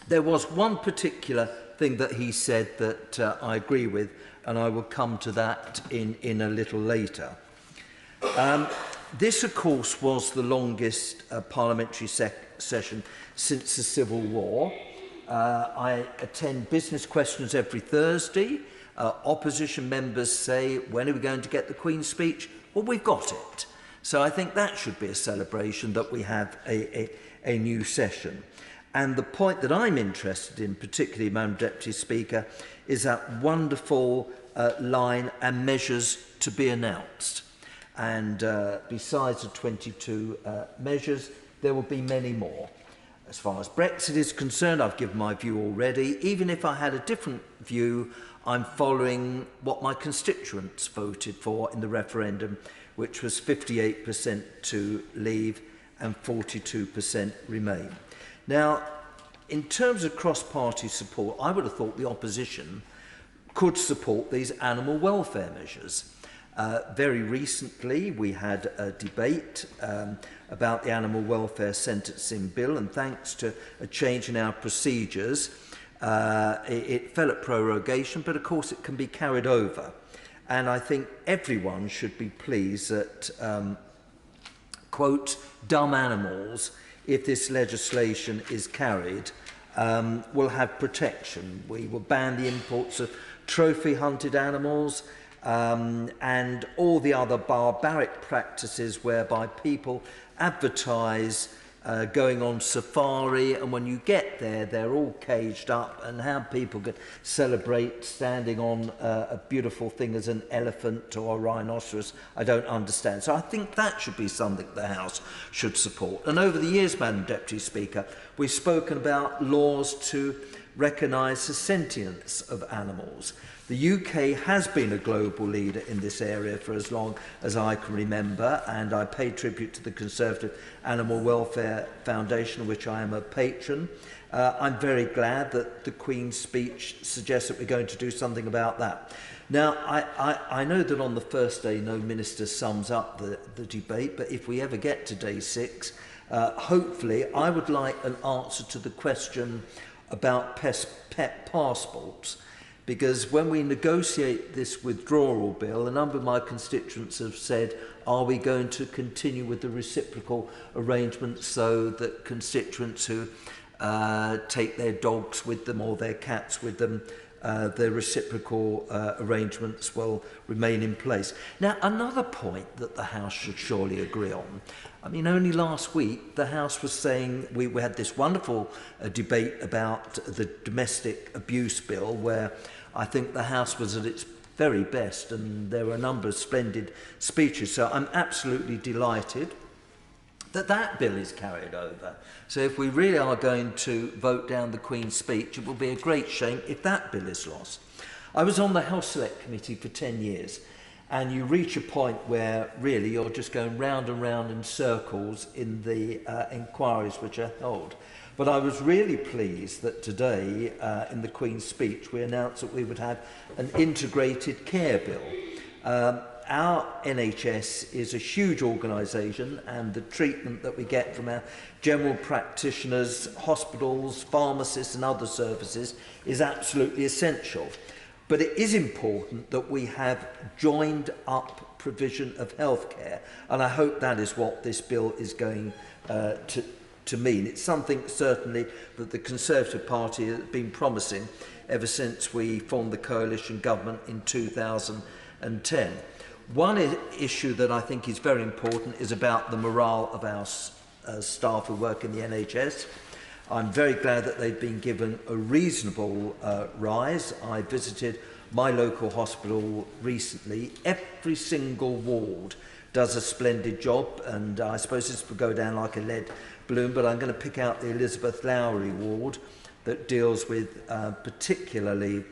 There was one particular thing that he said that I agree with, and I will come to that in a little later. This, of course, was the longest parliamentary session since the Civil War. I attend business questions every Thursday. Opposition members say, when are we going to get the Queen's speech? Well, we've got it. So I think that should be a celebration that we have a new session. And the point that I'm interested in, particularly, Madam Deputy Speaker, is that wonderful line, and measures to be announced. And besides the 22 measures, there will be many more. As far as Brexit is concerned, I've given my view already. Even if I had a different view, I'm following what my constituents voted for in the referendum, which was 58% to leave and 42% remain. Now, in terms of cross-party support, I would have thought the opposition could support these animal welfare measures. Very recently, we had a debate about the Animal Welfare Sentencing Bill, and thanks to a change in our procedures, it fell at prorogation, but of course it can be carried over. And I think everyone should be pleased that, quote, dumb animals, if this legislation is carried, will have protection. We will ban the imports of trophy-hunted animals, and all the other barbaric practices whereby people advertise going on safari, and when you get there, they're all caged up, and how people could celebrate standing on a beautiful thing as an elephant or a rhinoceros, I don't understand. So I think that should be something the House should support. And over the years, Madam Deputy Speaker, we've spoken about laws to recognise the sentience of animals. The UK has been a global leader in this area for as long as I can remember, and I pay tribute to the Conservative Animal Welfare Foundation, of which I am a patron. I'm very glad that the Queen's speech suggests that we're going to do something about that. Now, I know that on the first day no minister sums up the debate, but if we ever get to day 6, hopefully I would like an answer to the question about pet passports. Because when we negotiate this withdrawal bill, a number of my constituents have said, are we going to continue with the reciprocal arrangements so that constituents who take their dogs with them or their cats with them, the reciprocal arrangements will remain in place. Now, another point that the House should surely agree on, I mean, only last week the House was saying, we had this wonderful debate about the domestic abuse bill, where I think the House was at its very best, and there were a number of splendid speeches. So I'm absolutely delighted that that bill is carried over. So if we really are going to vote down the Queen's speech, it will be a great shame if that bill is lost. I was on the Health Select Committee for 10 years, and you reach a point where really you're just going round and round in circles in the inquiries which are held. But I was really pleased that today, in the Queen's speech, we announced that we would have an integrated care bill. Our NHS is a huge organisation, and the treatment that we get from our general practitioners, hospitals, pharmacists and other services is absolutely essential. But it is important that we have joined up provision of healthcare, and I hope that is what this bill is going to mean. It's something certainly that the Conservative Party has been promising ever since we formed the coalition government in 2010. One issue that I think is very important is about the morale of our staff who work in the NHS. I'm very glad that they've been given a reasonable rise. I visited my local hospital recently. Every single ward does a splendid job, and I suppose this would go down like a lead balloon, but I'm going to pick out the Elizabeth Lowry ward that deals with particularly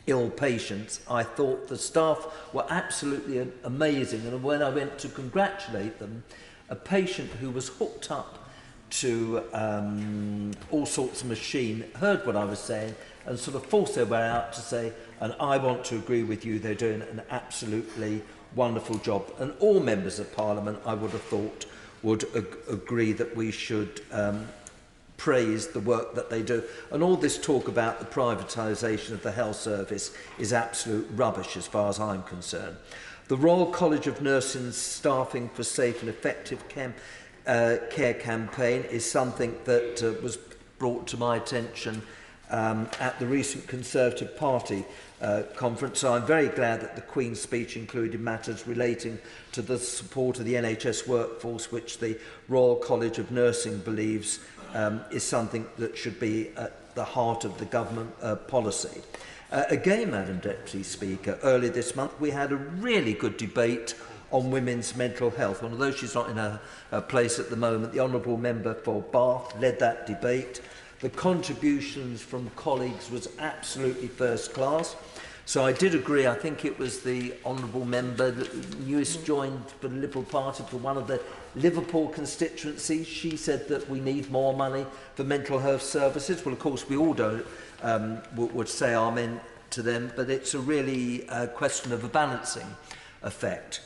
ill patients. I thought the staff were absolutely amazing, and when I went to congratulate them, a patient who was hooked up to all sorts of machine heard what I was saying and sort of forced their way out to say, and I want to agree with you, they're doing an absolutely wonderful job. And all members of Parliament, I would have thought, would agree that we should praised the work that they do. And all this talk about the privatisation of the health service is absolute rubbish as far as I'm concerned. The Royal College of Nursing Staffing for Safe and Effective Care campaign is something that was brought to my attention at the recent Conservative Party conference. So I'm very glad that the Queen's speech included matters relating to the support of the NHS workforce, which the Royal College of Nursing believes is something that should be at the heart of the government policy. Again, Madam Deputy Speaker, earlier this month we had a really good debate on women's mental health. And although she's not in a place at the moment, the Honourable Member for Bath led that debate. The contributions from colleagues was absolutely first class. So I did agree. I think it was the Honourable Member that newest joined for the Liberal Party for one of the Liverpool constituencies. She said that we need more money for mental health services. Well, of course, we all don't would say amen to them, but it's a really question of a balancing effect.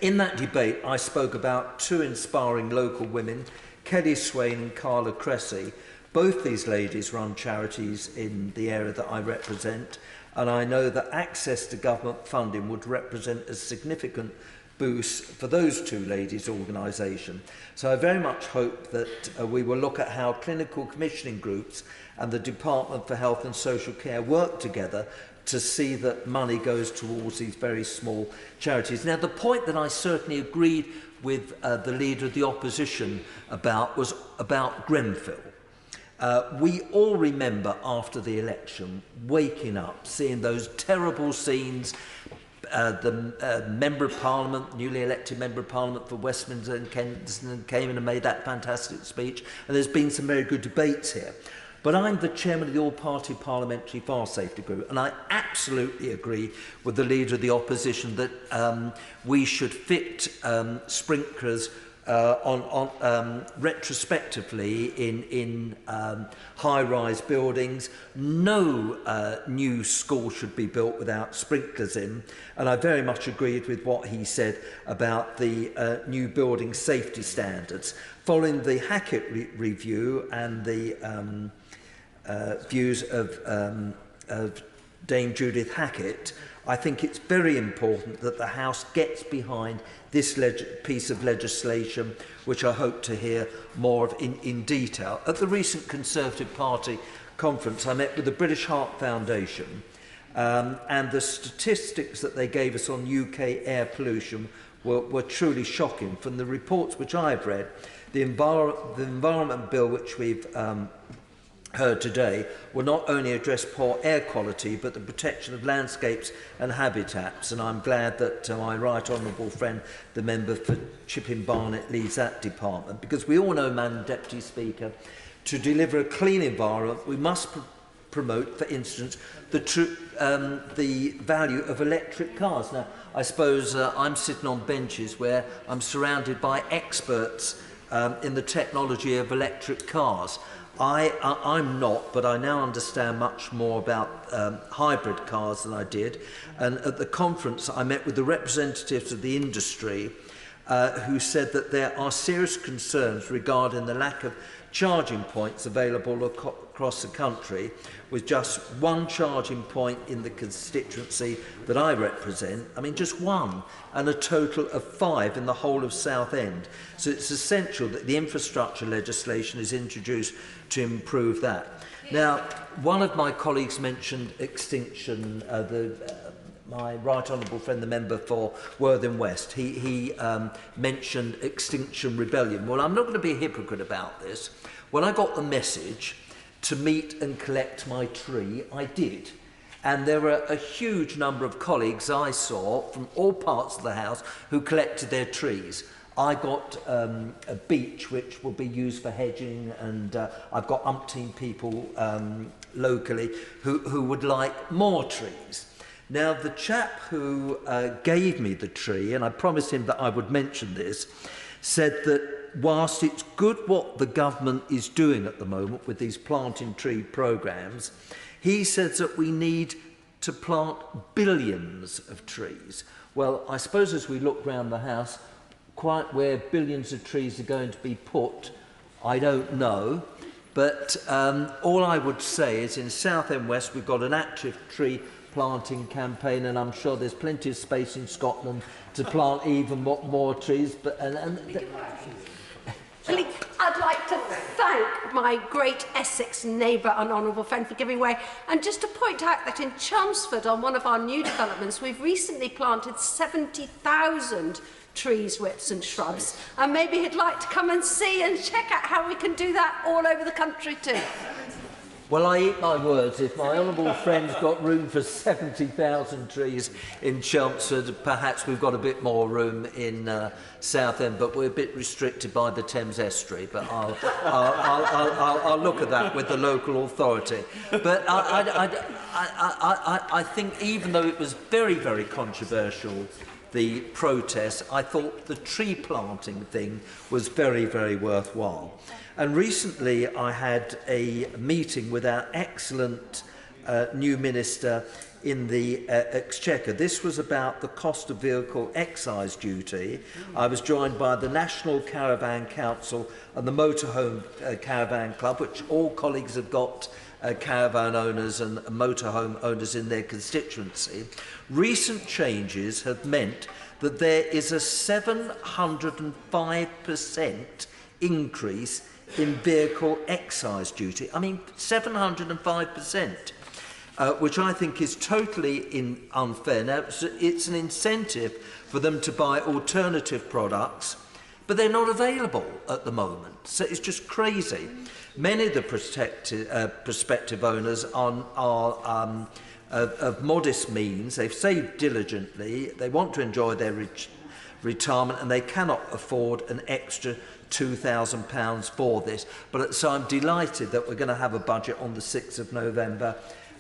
In that debate, I spoke about two inspiring local women, Kelly Swain and Carla Cressy. Both these ladies run charities in the area that I represent, and I know that access to government funding would represent a significant boost for those two ladies' organisation. So I very much hope that we will look at how clinical commissioning groups and the Department for Health and Social Care work together to see that money goes towards these very small charities. Now, the point that I certainly agreed with the Leader of the Opposition about was about Grenfell. We all remember after the election waking up, seeing those terrible scenes. The Member of Parliament, newly elected Member of Parliament for Westminster and Kensington came in and made that fantastic speech, and there's been some very good debates here. But I'm the chairman of the All-Party Parliamentary Fire Safety Group, and I absolutely agree with the Leader of the Opposition that we should fit sprinklers retrospectively in high-rise buildings. No new school should be built without sprinklers in, and I very much agreed with what he said about the new building safety standards. Following the Hackett review and the views of Dame Judith Hackett, I think it's very important that the House gets behind this piece of legislation, which I hope to hear more of in detail. At the recent Conservative Party conference, I met with the British Heart Foundation, and the statistics that they gave us on UK air pollution were truly shocking. From the reports which I've read, the Environment Bill, which we've heard today, will not only address poor air quality but the protection of landscapes and habitats, and I'm glad that my right honourable friend, the member for Chipping Barnet, leads that department, because we all know, Madam Deputy Speaker, to deliver a clean environment we must promote, for instance, the value of electric cars. Now, I suppose I'm sitting on benches where I'm surrounded by experts in the technology of electric cars. I'm not, but I now understand much more about hybrid cars than I did. And at the conference, I met with the representatives of the industry who said that there are serious concerns regarding the lack of charging points available across the country, with just one charging point in the constituency that I represent. I mean, just one, and a total of 5 in the whole of Southend. So it's essential that the infrastructure legislation is introduced to improve that. Now, one of my colleagues mentioned extinction, my right honourable friend, the member for Worthing West, he mentioned Extinction Rebellion. Well, I'm not going to be a hypocrite about this. When I got the message to meet and collect my tree, I did. And there were a huge number of colleagues I saw from all parts of the House who collected their trees. I got a beech which will be used for hedging, and I've got umpteen people locally who would like more trees. Now, the chap who gave me the tree, and I promised him that I would mention this, said that whilst it's good what the government is doing at the moment with these planting tree programmes, he says that we need to plant billions of trees. Well, I suppose as we look round the house, quite where billions of trees are going to be put, I don't know. But all I would say is in Southend West we've got an active tree planting campaign, and I'm sure there's plenty of space in Scotland to plant even more trees. But I'd like to thank my great Essex neighbour and honourable friend for giving way, and just to point out that in Chelmsford, on one of our new developments, we've recently planted 70,000 trees, whips and shrubs, and maybe he'd like to come and see and check out how we can do that all over the country too. Well, I eat my words. If my honourable friend's got room for 70,000 trees in Chelmsford, perhaps we've got a bit more room in Southend, but we're a bit restricted by the Thames Estuary. But I'll look at that with the local authority. But I think even though it was very, very controversial, the protest, I thought the tree planting thing was very, very worthwhile. And recently I had a meeting with our excellent new minister in the Exchequer. This was about the cost of vehicle excise duty. I was joined by the National Caravan Council and the Motorhome Caravan Club, which all colleagues have got caravan owners and motorhome owners in their constituency. Recent changes have meant that there is a 705% increase in vehicle excise duty. I mean, 705%, which I think is totally unfair. Now, it's an incentive for them to buy alternative products, but they're not available at the moment. So it's just crazy. Many of the prospective owners are of modest means. They've saved diligently. They want to enjoy their retirement, and they cannot afford an extra £2,000 for this. But so I'm delighted that we're going to have a budget on the 6th of November,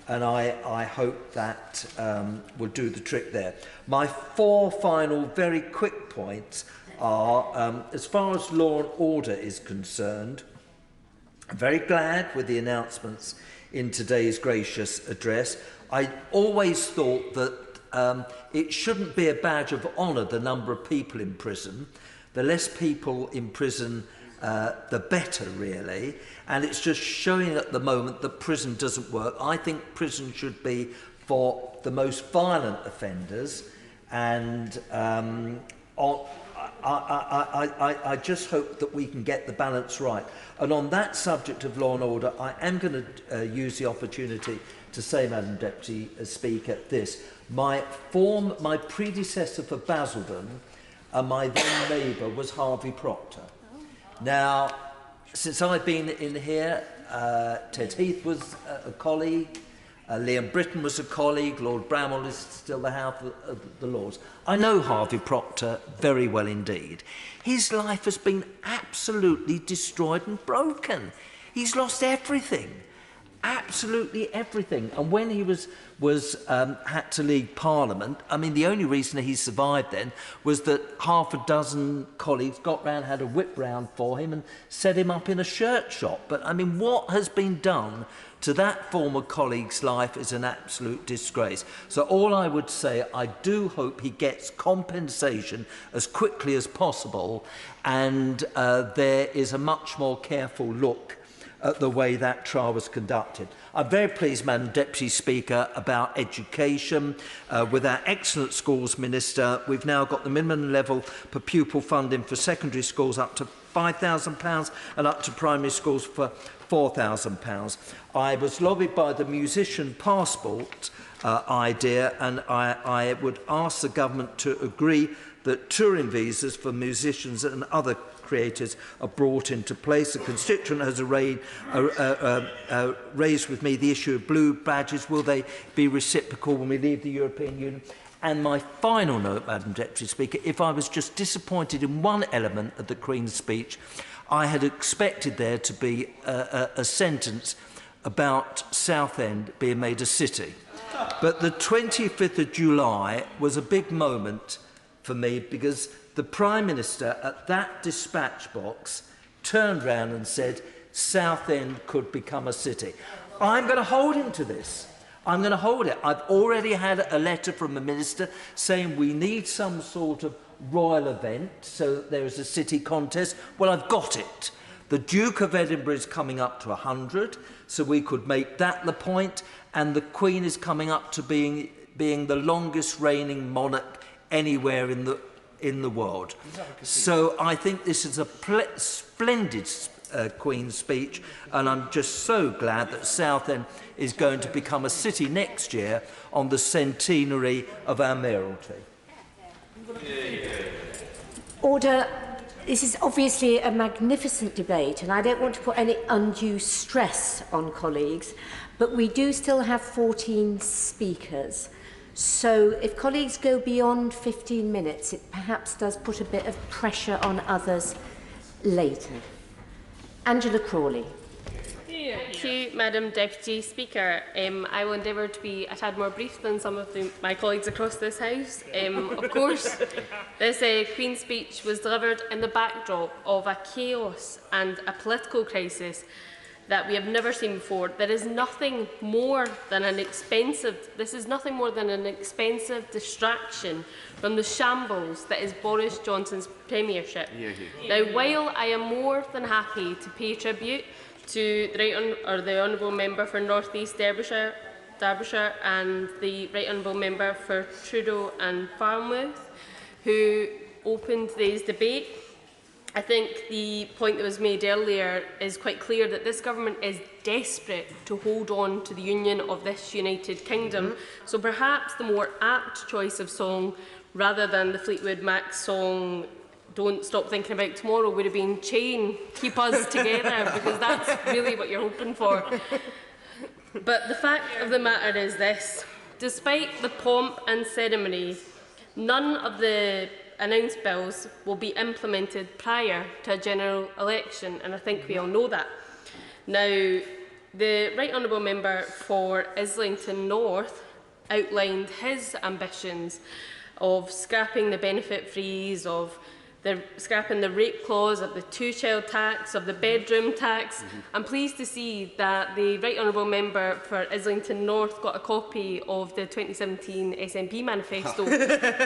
and I hope that will do the trick there. My 4 final very quick points are, as far as law and order is concerned, I'm very glad with the announcements in today's gracious address. I always thought that it shouldn't be a badge of honour, the number of people in prison. The less people in prison, the better, really. And it's just showing at the moment that prison doesn't work. I think prison should be for the most violent offenders. And I just hope that we can get the balance right. And on that subject of law and order, I am going to use the opportunity to say, Madam Deputy Speaker, this. My predecessor for Basildon, and my then neighbour was Harvey Proctor. Now, since I've been in here, Ted Heath was a colleague, Liam Britton was a colleague, Lord Bramwell is still the House of the Lords. I know Harvey Proctor very well indeed. His life has been absolutely destroyed and broken. He's lost everything. Absolutely everything. And when he had to leave Parliament, I mean, the only reason he survived then was that half a dozen colleagues got round, had a whip round for him and set him up in a shirt shop. But, I mean, what has been done to that former colleague's life is an absolute disgrace. So all I would say, I do hope he gets compensation as quickly as possible, and there is a much more careful look at the way that trial was conducted. I'm very pleased, Madam Deputy Speaker, about education. With our excellent schools minister, we've now got the minimum level per pupil funding for secondary schools up to £5,000 and up to primary schools for £4,000. I was lobbied by the musician passport idea, and I would ask the government to agree that touring visas for musicians and other creators are brought into place. A constituent has raised with me the issue of blue badges. Will they be reciprocal when we leave the European Union? And my final note, Madam Deputy Speaker, if I was just disappointed in one element of the Queen's speech, I had expected there to be a sentence about Southend being made a city. But the 25th of July was a big moment for me, because the Prime Minister at that dispatch box turned round and said Southend could become a city. I'm going to hold him to this. I'm going to hold it. I've already had a letter from the Minister saying we need some sort of royal event so that there is a city contest. Well, I've got it. The Duke of Edinburgh is coming up to 100, so we could make that the point, and the Queen is coming up to being the longest reigning monarch anywhere in the world. So I think this is a splendid Queen's speech, and I'm just so glad that Southend is going to become a city next year on the centenary of our mayoralty. Order. This is obviously a magnificent debate, and I don't want to put any undue stress on colleagues, but we do still have 14 speakers. So if colleagues go beyond 15 minutes, it perhaps does put a bit of pressure on others later. Angela Crawley. Thank you, Madam Deputy Speaker. I will endeavour to be a tad more brief than some of my colleagues across this House. Of course, this Queen's speech was delivered in the backdrop of a chaos and a political crisis that we have never seen before. There is nothing more than this is nothing more than an expensive distraction from the shambles that is Boris Johnson's premiership. Now, while I am more than happy to pay tribute to the Honourable Member for North East Derbyshire and the Right Honourable Member for Trudeau and Falmouth, who opened today's debate, I think the point that was made earlier is quite clear that this government is desperate to hold on to the union of this United Kingdom. So perhaps the more apt choice of song, rather than the Fleetwood Mac song "Don't Stop Thinking About Tomorrow," would have been "Chain, Keep Us Together," because that's really what you're hoping for. But the fact of the matter is this: despite the pomp and ceremony, none of the announced bills will be implemented prior to a general election, and I think we all know that. Now, the Right Honourable Member for Islington North outlined his ambitions of scrapping the benefit freeze, of scrapping the rape clause, of the two-child tax, of the bedroom tax. I'm pleased to see that the Right Honourable Member for Islington North got a copy of the 2017 SNP manifesto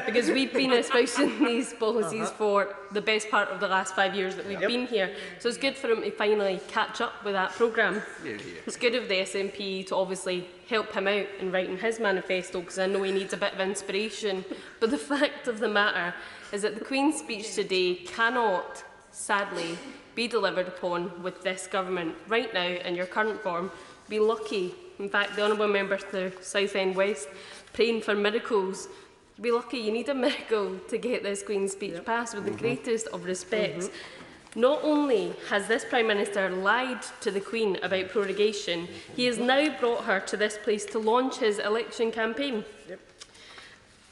because we've been espousing these policies for the best part of the last 5 years that we've been here. So it's good for him to finally catch up with that programme. It's good of the SNP to obviously help him out in writing his manifesto, because I know he needs a bit of inspiration. But the fact of the matter is that the Queen's speech today cannot, sadly, be delivered upon with this government right now in your current form. Be lucky. In fact, the Honourable Member for Southend West praying for miracles. Be lucky. You need a miracle to get this Queen's speech passed, with the greatest of respects. Not only has this Prime Minister lied to the Queen about prorogation, he has now brought her to this place to launch his election campaign.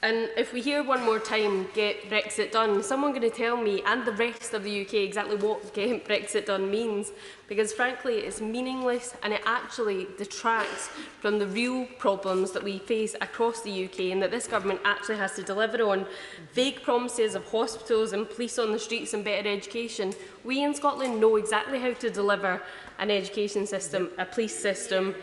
And if we hear one more time, "Get Brexit done," is someone going to tell me and the rest of the UK exactly what "Get Brexit done" means? Because frankly, it's meaningless, and it actually detracts from the real problems that we face across the UK and that this government actually has to deliver on. Vague promises of hospitals and police on the streets and better education. We in Scotland know exactly how to deliver an education system, a police system,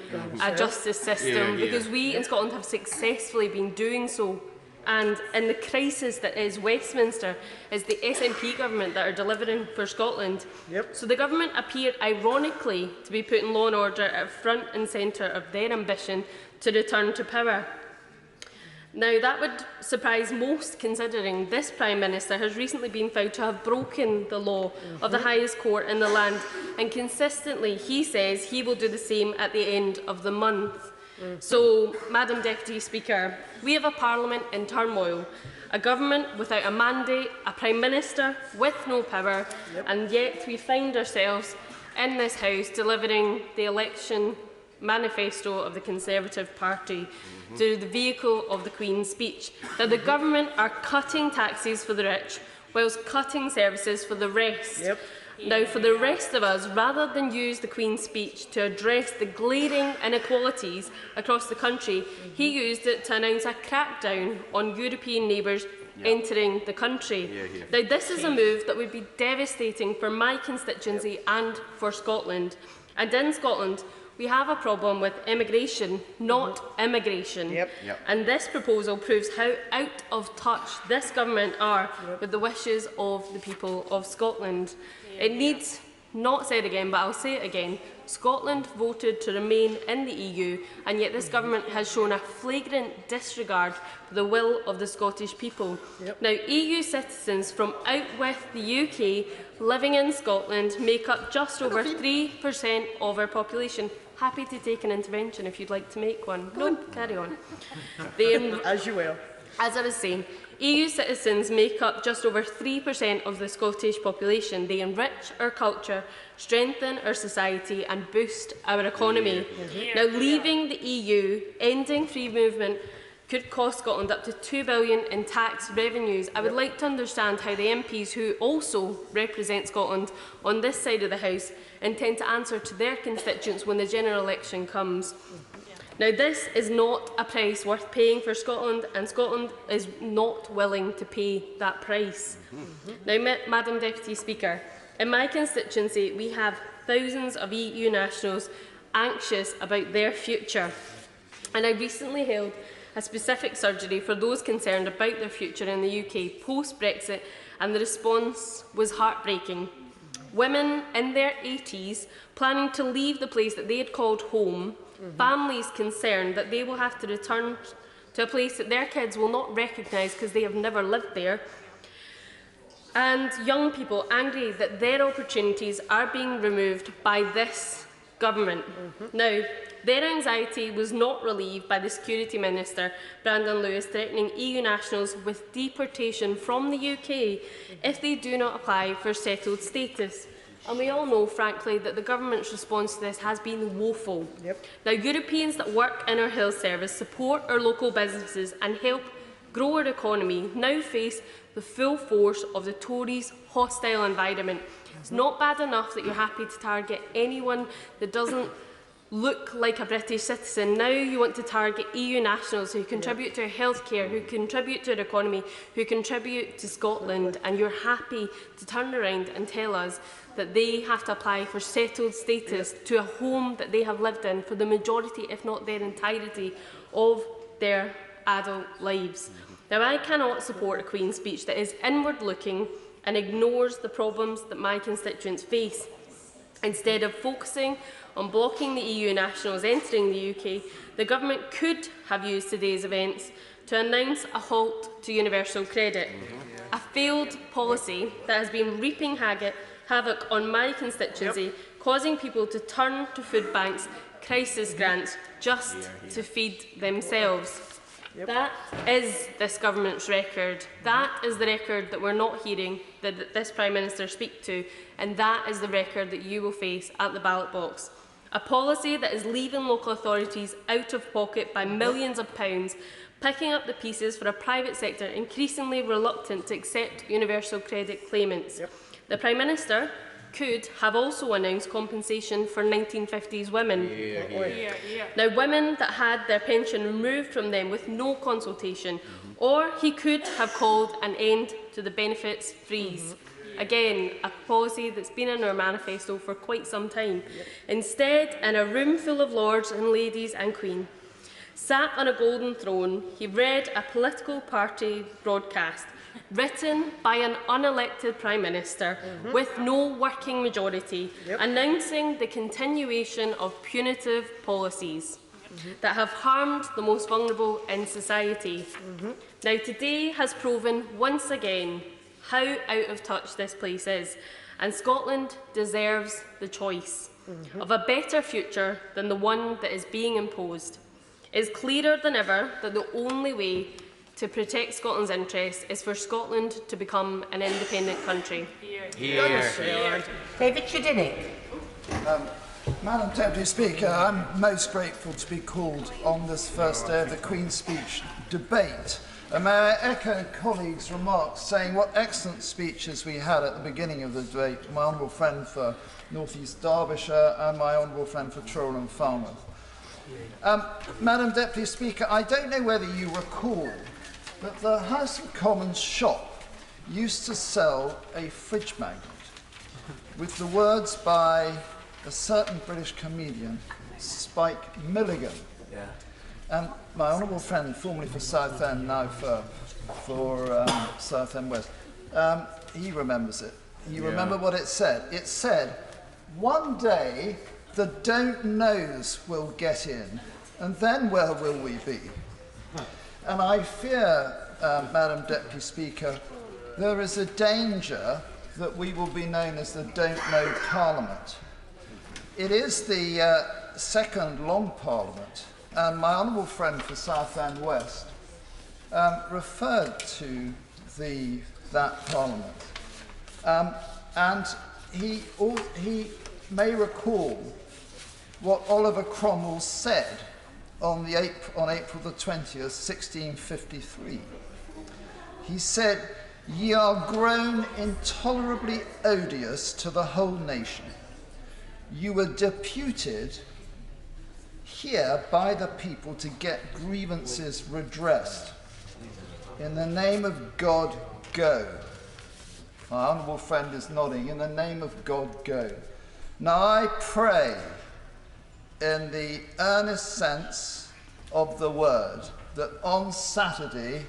a justice system, because we in Scotland have successfully been doing so. And in the crisis that is Westminster, is the SNP government that are delivering for Scotland. So the government appear ironically to be putting law and order at front and centre of their ambition to return to power. Now, that would surprise most, considering this Prime Minister has recently been found to have broken the law of the highest court in the land, and consistently he says he will do the same at the end of the month. So, Madam Deputy Speaker, we have a Parliament in turmoil, a government without a mandate, a Prime Minister with no power, and yet we find ourselves in this House delivering the election manifesto of the Conservative Party through the vehicle of the Queen's speech. Now, the government are cutting taxes for the rich whilst cutting services for the rest. Now, for the rest of us, rather than use the Queen's speech to address the glaring inequalities across the country, he used it to announce a crackdown on European neighbours entering the country. Now, this is a move that would be devastating for my constituency and for Scotland. And in Scotland, we have a problem with immigration, not immigration. And this proposal proves how out of touch this government are with the wishes of the people of Scotland. It needs not said again, but I'll say it again. Scotland voted to remain in the EU, and yet this government has shown a flagrant disregard for the will of the Scottish people. Now, EU citizens from out with the UK living in Scotland make up just over 3% of our population. Happy to take an intervention if you'd like to make one. No, carry on. As you will. As I was saying, EU citizens make up just over 3% of the Scottish population. They enrich our culture, strengthen our society and boost our economy. Now, leaving the EU, ending free movement, could cost Scotland up to $2 billion in tax revenues. I would like to understand how the MPs who also represent Scotland on this side of the House intend to answer to their constituents when the general election comes. Now, this is not a price worth paying for Scotland, and Scotland is not willing to pay that price. Now, Madam Deputy Speaker, in my constituency, we have thousands of EU nationals anxious about their future, and I recently held a specific surgery for those concerned about their future in the UK post-Brexit, and the response was heartbreaking. Women in their 80s planning to leave the place that they had called home, families concerned that they will have to return to a place that their kids will not recognise because they have never lived there, and young people angry that their opportunities are being removed by this government. Now, their anxiety was not relieved by the Security Minister, Brandon Lewis, threatening EU nationals with deportation from the UK if they do not apply for settled status. And we all know, frankly, that the government's response to this has been woeful. Now, Europeans that work in our health service, support our local businesses and help grow our economy now face the full force of the Tories' hostile environment. It's not bad enough that you're happy to target anyone that doesn't look like a British citizen. Now you want to target EU nationals who contribute to our healthcare, who contribute to our economy, who contribute to Scotland, and you're happy to turn around and tell us that they have to apply for settled status to a home that they have lived in for the majority, if not their entirety, of their adult lives. Now, I cannot support a Queen's speech that is inward-looking and ignores the problems that my constituents face. Instead of focusing on blocking the EU nationals entering the UK, the government could have used today's events to announce a halt to universal credit, a failed policy that has been reaping havoc on my constituency, causing people to turn to food banks, crisis grants, just to feed themselves. That is this government's record. That is the record that we're not hearing that this Prime Minister speak to, and that is the record that you will face at the ballot box. A policy that is leaving local authorities out of pocket by millions of pounds, picking up the pieces for a private sector increasingly reluctant to accept universal credit claimants. The Prime Minister could have also announced compensation for 1950s women. Now, women that had their pension removed from them with no consultation, or he could have called an end to the benefits freeze. Again, a policy that's been in our manifesto for quite some time. Instead, in a room full of lords and ladies and queen, sat on a golden throne, he read a political party broadcast written by an unelected Prime Minister with no working majority, announcing the continuation of punitive policies that have harmed the most vulnerable in society. Now, today has proven once again how out of touch this place is, and Scotland deserves the choice of a better future than the one that is being imposed. It is clearer than ever that the only way to protect Scotland's interests is for Scotland to become an independent country. David Chudinick. Madam Deputy Speaker, I'm most grateful to be called on this first day of the Queen's Speech debate. May I echo colleagues' remarks saying what excellent speeches we had at the beginning of the debate, my honourable friend for North East Derbyshire and my honourable friend for Truro and Falmouth. Madam Deputy Speaker, I don't know whether you recall, but the House of Commons shop used to sell a fridge magnet with the words by a certain British comedian, Spike Milligan. And my honourable friend, formerly for Southend, now for Southend West, he remembers it. You remember what it said? It said, one day the don't knows will get in, and then where will we be? And I fear, Madam Deputy Speaker, there is a danger that we will be known as the Don't Know Parliament. It is the second long Parliament, and my honourable friend for Southend West referred to that Parliament. And he may recall what Oliver Cromwell said on April the 20th, 1653. He said, "Ye are grown intolerably odious to the whole nation. You were deputed here by the people to get grievances redressed. In the name of God, go." My honourable friend is nodding. In the name of God, go. Now I pray in the earnest sense of the word that on Saturday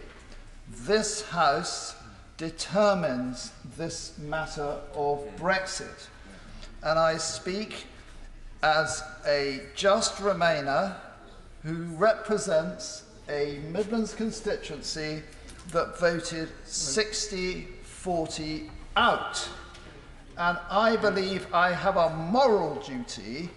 this House determines this matter of Brexit. And I speak as a just Remainer who represents a Midlands constituency that voted 60-40 out. And I believe I have a moral duty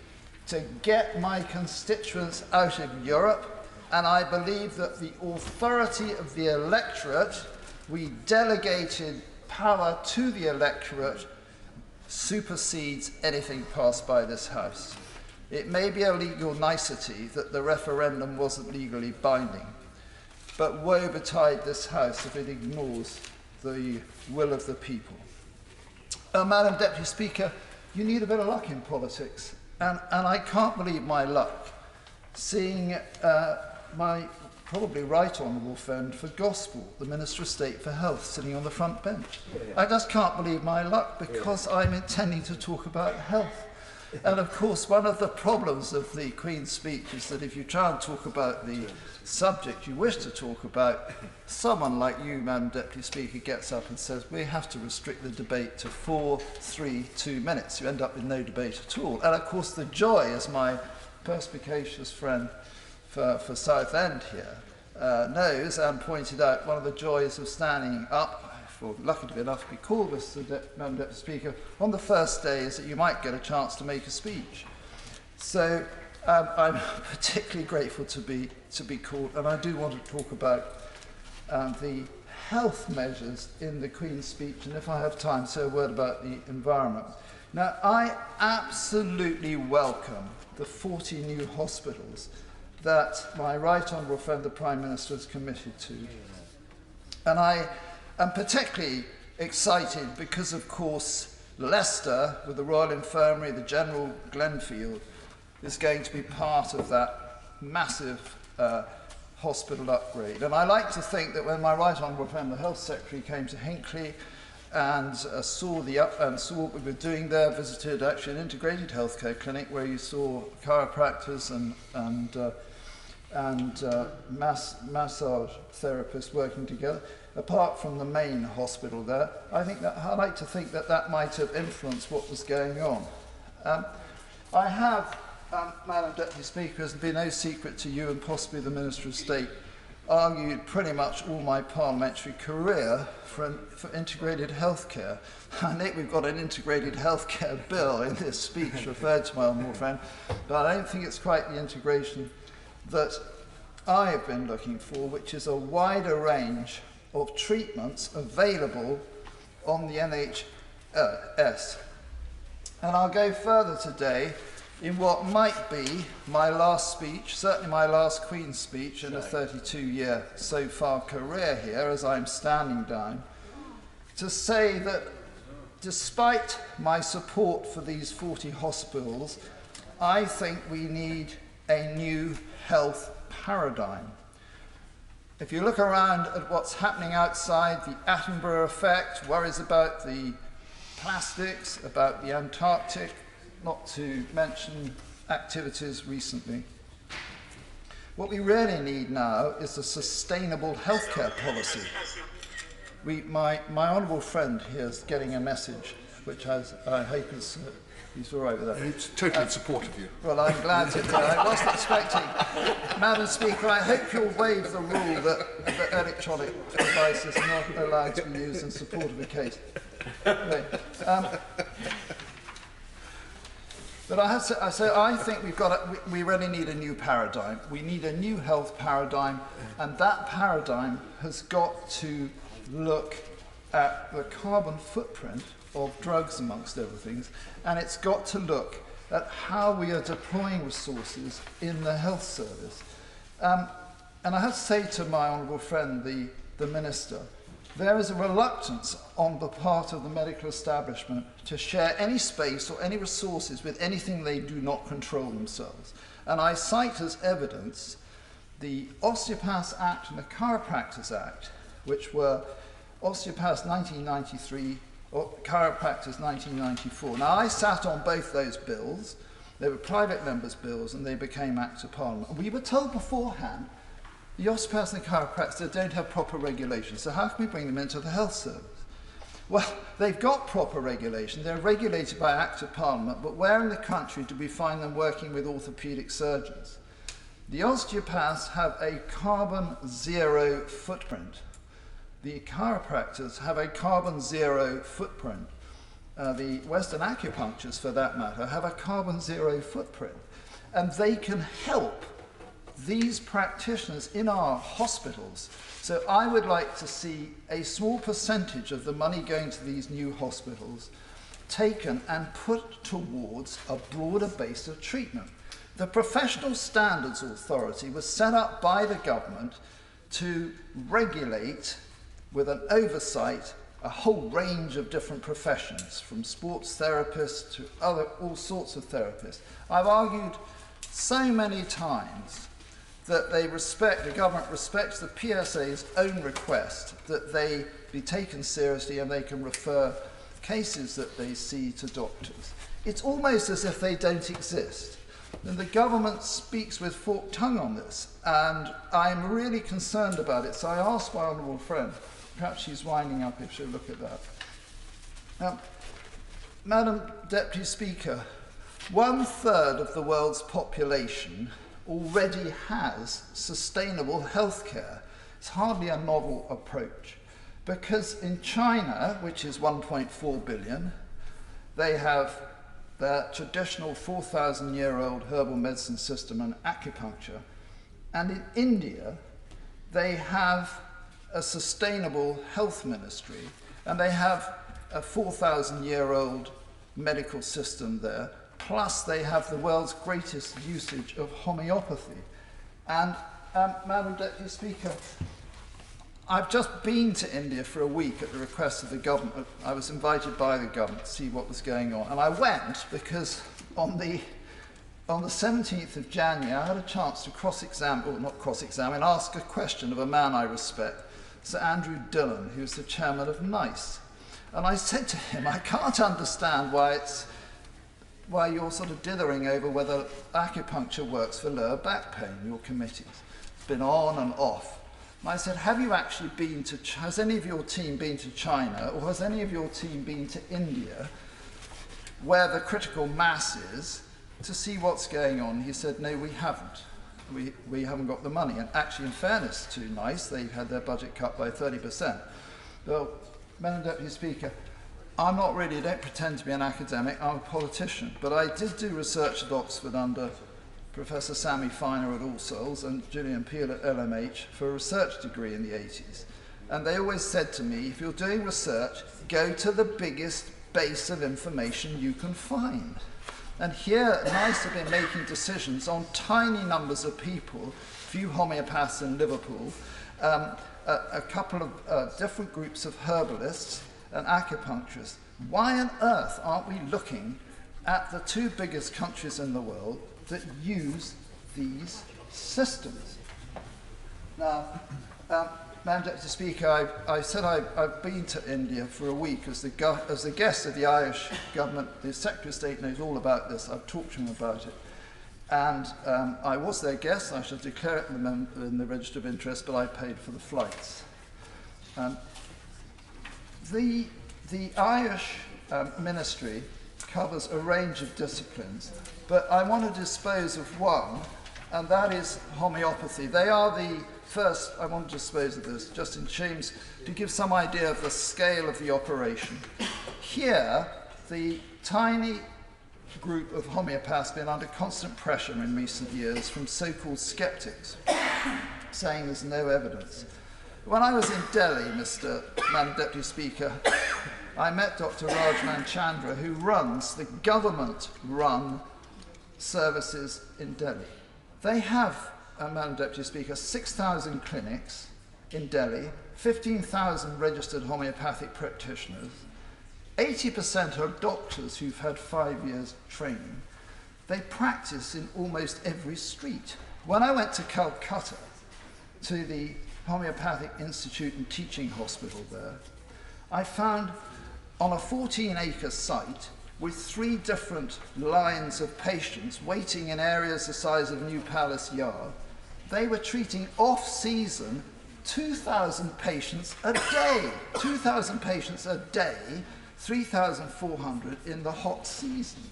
to get my constituents out of Europe, and I believe that the authority of the electorate, we delegated power to the electorate, supersedes anything passed by this House. It may be a legal nicety that the referendum wasn't legally binding, but woe betide this House if it ignores the will of the people. Madam Deputy Speaker, you need a bit of luck in politics, and I can't believe my luck seeing my probably right honourable friend for Gospel, the Minister of State for Health, sitting on the front bench. I just can't believe my luck because I'm intending to talk about health. And of course, one of the problems of the Queen's speech is that if you try and talk about the subject you wish to talk about, someone like you, Madam Deputy Speaker, gets up and says, we have to restrict the debate to 4, 3, 2 minutes. You end up with no debate at all. And of course, the joy, as my perspicacious friend for Southend here knows and pointed out, one of the joys of standing up, for lucky to be enough to be called, Madam Deputy Speaker, on the first day is that you might get a chance to make a speech. So I'm particularly grateful to be called, and I do want to talk about the health measures in the Queen's speech, and if I have time, say a word about the environment. Now, I absolutely welcome the 40 new hospitals that my right honourable friend, the Prime Minister, has committed to. And I am particularly excited because, of course, Leicester, with the Royal Infirmary, the General Glenfield, is going to be part of that massive hospital upgrade. And I like to think that when my right honourable friend, the Health Secretary, came to Hinckley and saw what we were doing there, visited actually an integrated healthcare clinic where you saw chiropractors and massage therapists working together. Apart from the main hospital there, I like to think that that might have influenced what was going on. I have, Madam Deputy Speaker, it's been no secret to you and possibly the Minister of State, argued pretty much all my parliamentary career for integrated healthcare. I think we've got an integrated healthcare bill in this speech referred to my honourable friend, but I don't think it's quite the integration that I have been looking for, which is a wider range of treatments available on the NHS. And I'll go further today in what might be my last speech, certainly my last Queen's speech in a 32-year so far career here as I'm standing down, to say that despite my support for these 40 hospitals, I think we need a new health paradigm. If you look around at what's happening outside, the Attenborough effect, worries about the plastics, about the Antarctic, not to mention activities recently. What we really need now is a sustainable healthcare policy. My honourable friend here is getting a message which I hope is he's all right with that. It's totally in support of you. Well, I'm glad to hear. I wasn't expecting. Madam Speaker, I hope you'll waive the rule that electronic devices are not allowed to be used in support of a case. Anyway, but I have to say, I think we really need a new paradigm. We need a new health paradigm, and that paradigm has got to look at the carbon footprint of drugs, amongst other things, and it's got to look at how we are deploying resources in the health service. And I have to say to my honourable friend, the Minister, there is a reluctance on the part of the medical establishment to share any space or any resources with anything they do not control themselves. And I cite as evidence the Osteopaths Act and the Chiropractors Act, which were Osteopaths 1993 or Chiropractors 1994. Now, I sat on both those bills. They were private members' bills, and they became Acts of Parliament. And we were told beforehand the osteopaths and the chiropractors don't have proper regulation, so how can we bring them into the health service? Well, they've got proper regulation. They're regulated by Act of Parliament, but where in the country do we find them working with orthopaedic surgeons? The osteopaths have a carbon zero footprint. The chiropractors have a carbon zero footprint. The Western acupuncturists, for that matter, have a carbon zero footprint. And they can help these practitioners in our hospitals. So I would like to see a small percentage of the money going to these new hospitals taken and put towards a broader base of treatment. The Professional Standards Authority was set up by the government to regulate, with an oversight, a whole range of different professions, from sports therapists to all sorts of therapists. I've argued so many times that the government respects the PSA's own request that they be taken seriously and they can refer cases that they see to doctors. It's almost as if they don't exist. And the government speaks with forked tongue on this, and I'm really concerned about it. So I asked my honourable friend, perhaps she's winding up if she'll look at that. Now, Madam Deputy Speaker, 1/3 of the world's population already has sustainable healthcare. It's hardly a novel approach, because in China, which is 1.4 billion, they have their traditional 4,000-year-old herbal medicine system and acupuncture, and in India they have a sustainable health ministry, and they have a 4,000-year-old medical system there. Plus, they have the world's greatest usage of homeopathy. And, Madam Deputy Speaker, I've just been to India for a week at the request of the government. I was invited by the government to see what was going on. And I went because on the 17th of January, I had a chance to ask a question of a man I respect, Sir Andrew Dillon, who's the chairman of NICE. And I said to him, I can't understand why you're sort of dithering over whether acupuncture works for lower back pain, your committees. It's been on and off. And I said, have you actually been to, has any of your team been to China, or has any of your team been to India, where the critical mass is, to see what's going on? He said, no, we haven't. We haven't got the money. And actually, in fairness to NICE, they've had their budget cut by 30%. Well, Madam Deputy Speaker, I don't pretend to be an academic, I'm a politician, but I did do research at Oxford under Professor Sammy Finer at All Souls and Julian Peel at LMH for a research degree in the 80s. And they always said to me, if you're doing research, go to the biggest base of information you can find. And here, NICE have been making decisions on tiny numbers of people, few homeopaths in Liverpool, a couple of different groups of herbalists, and acupuncturists. Why on earth aren't we looking at the two biggest countries in the world that use these systems? Now, Madam Deputy Speaker, I said I've been to India for a week as the guest of the Irish government. The Secretary of State knows all about this. I've talked to him about it. And I was their guest. I should declare it in the Register of Interest, but I paid for the flights. The Irish ministry covers a range of disciplines, but I want to dispose of one, and that is homeopathy. They are the first, I want to dispose of this, just in James, to give some idea of the scale of the operation. Here, the tiny group of homeopaths have been under constant pressure in recent years from so-called skeptics, saying there's no evidence. When I was in Delhi, Madam Deputy Speaker, I met Dr. Rajman Chandra, who runs the government-run services in Delhi. They have, Madam Deputy Speaker, 6,000 clinics in Delhi, 15,000 registered homeopathic practitioners, 80% are doctors who've had 5 years training. They practice in almost every street. When I went to Calcutta, to the Homeopathic Institute and Teaching Hospital there, I found on a 14-acre site with 3 different lines of patients waiting in areas the size of New Palace Yard, they were treating off-season 2,000 patients a day. 2,000 patients a day, 3,400 in the hot season,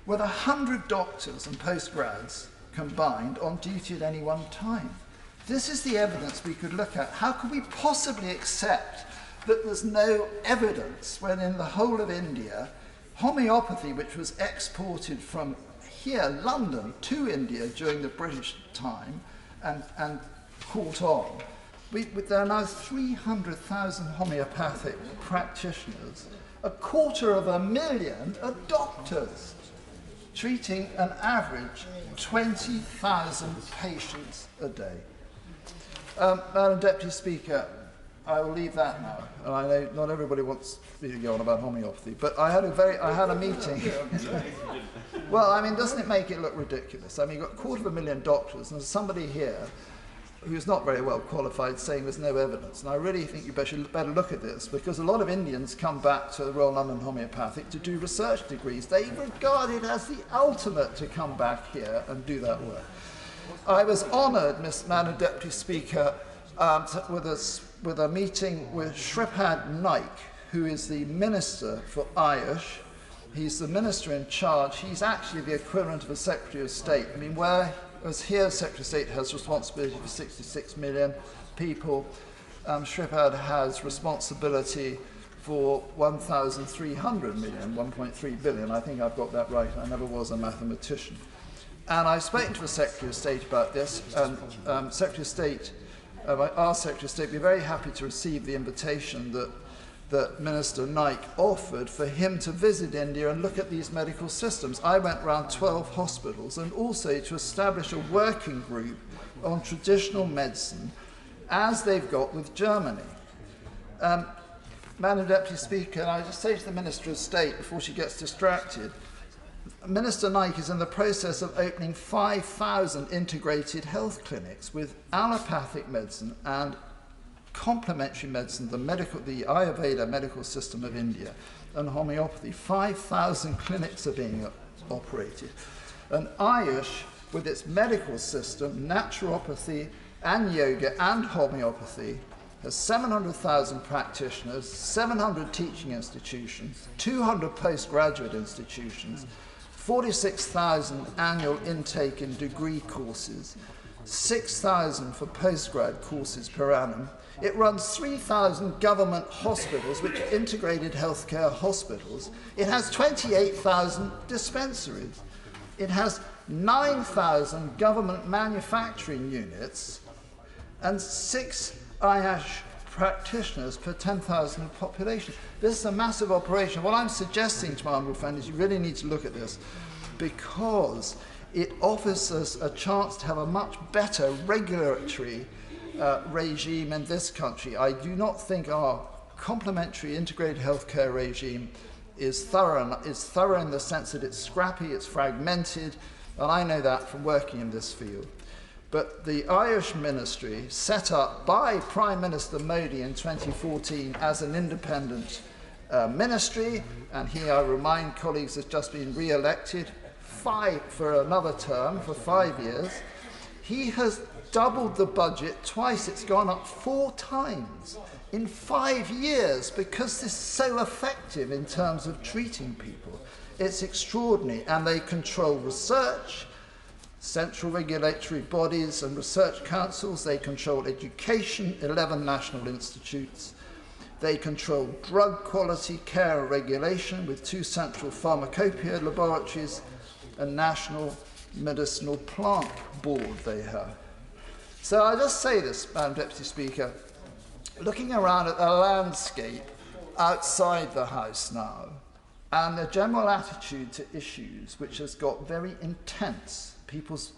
with 100 doctors and postgrads combined on duty at any one time. This is the evidence we could look at. How could we possibly accept that there's no evidence when in the whole of India, homeopathy, which was exported from here, London, to India during the British time and caught on, there are now 300,000 homeopathic practitioners, 250,000 are doctors, treating an average 20,000 patients a day. Madam Deputy Speaker, I will leave that now. And I know not everybody wants me to go on about homeopathy, but I had a meeting. Well, I mean, doesn't it make it look ridiculous? I mean, you've got 250,000 doctors, and there's somebody here who's not very well qualified saying there's no evidence. And I really think you better look at this, because a lot of Indians come back to the Royal London Homeopathic to do research degrees. They regard it as the ultimate to come back here and do that work. I was honoured, Madam Deputy Speaker, with a meeting with Shripad Naik, who is the Minister for Ayush. He's the Minister in charge. He's actually the equivalent of a Secretary of State. I mean, whereas here Secretary of State has responsibility for 66 million people, Shripad has responsibility for 1,300 million, 1.3 billion. I think I've got that right. I never was a mathematician. And I've spoken to the Secretary of State about this, and Secretary of State, our Secretary of State, would be very happy to receive the invitation that Minister Naik offered for him to visit India and look at these medical systems. I went around 12 hospitals, and also to establish a working group on traditional medicine, as they've got with Germany. Madam Deputy Speaker, and I just say to the Minister of State before she gets distracted, Minister Naik is in the process of opening 5,000 integrated health clinics with allopathic medicine and complementary medicine, the Ayurveda medical system of India, and homeopathy. 5,000 clinics are being operated. And Ayush, with its medical system, naturopathy and yoga and homeopathy, has 700,000 practitioners, 700 teaching institutions, 200 postgraduate institutions, 46,000 annual intake in degree courses, 6,000 for postgrad courses per annum. It runs 3,000 government hospitals, which are integrated healthcare hospitals. It has 28,000 dispensaries. It has 9,000 government manufacturing units and 6 Ayush practitioners per 10,000 population. This is a massive operation. What I'm suggesting to my honourable friend is you really need to look at this, because it offers us a chance to have a much better regulatory regime in this country. I do not think our complementary integrated healthcare regime is thorough in the sense that it's scrappy, it's fragmented, and I know that from working in this field. But the Ayush Ministry, set up by Prime Minister Modi in 2014 as an independent ministry, and he, I remind colleagues, has just been re-elected for another term, for 5 years, He has doubled the budget twice. It's gone up 4 times in 5 years because this is so effective in terms of treating people. It's extraordinary. And they control research, central regulatory bodies and research councils. They control education, 11 national institutes. They control drug quality, care and regulation with 2 central pharmacopoeia laboratories and national medicinal plant board they have. So I just say this, Madam Deputy Speaker, looking around at the landscape outside the House now and the general attitude to issues which has got very intense, people's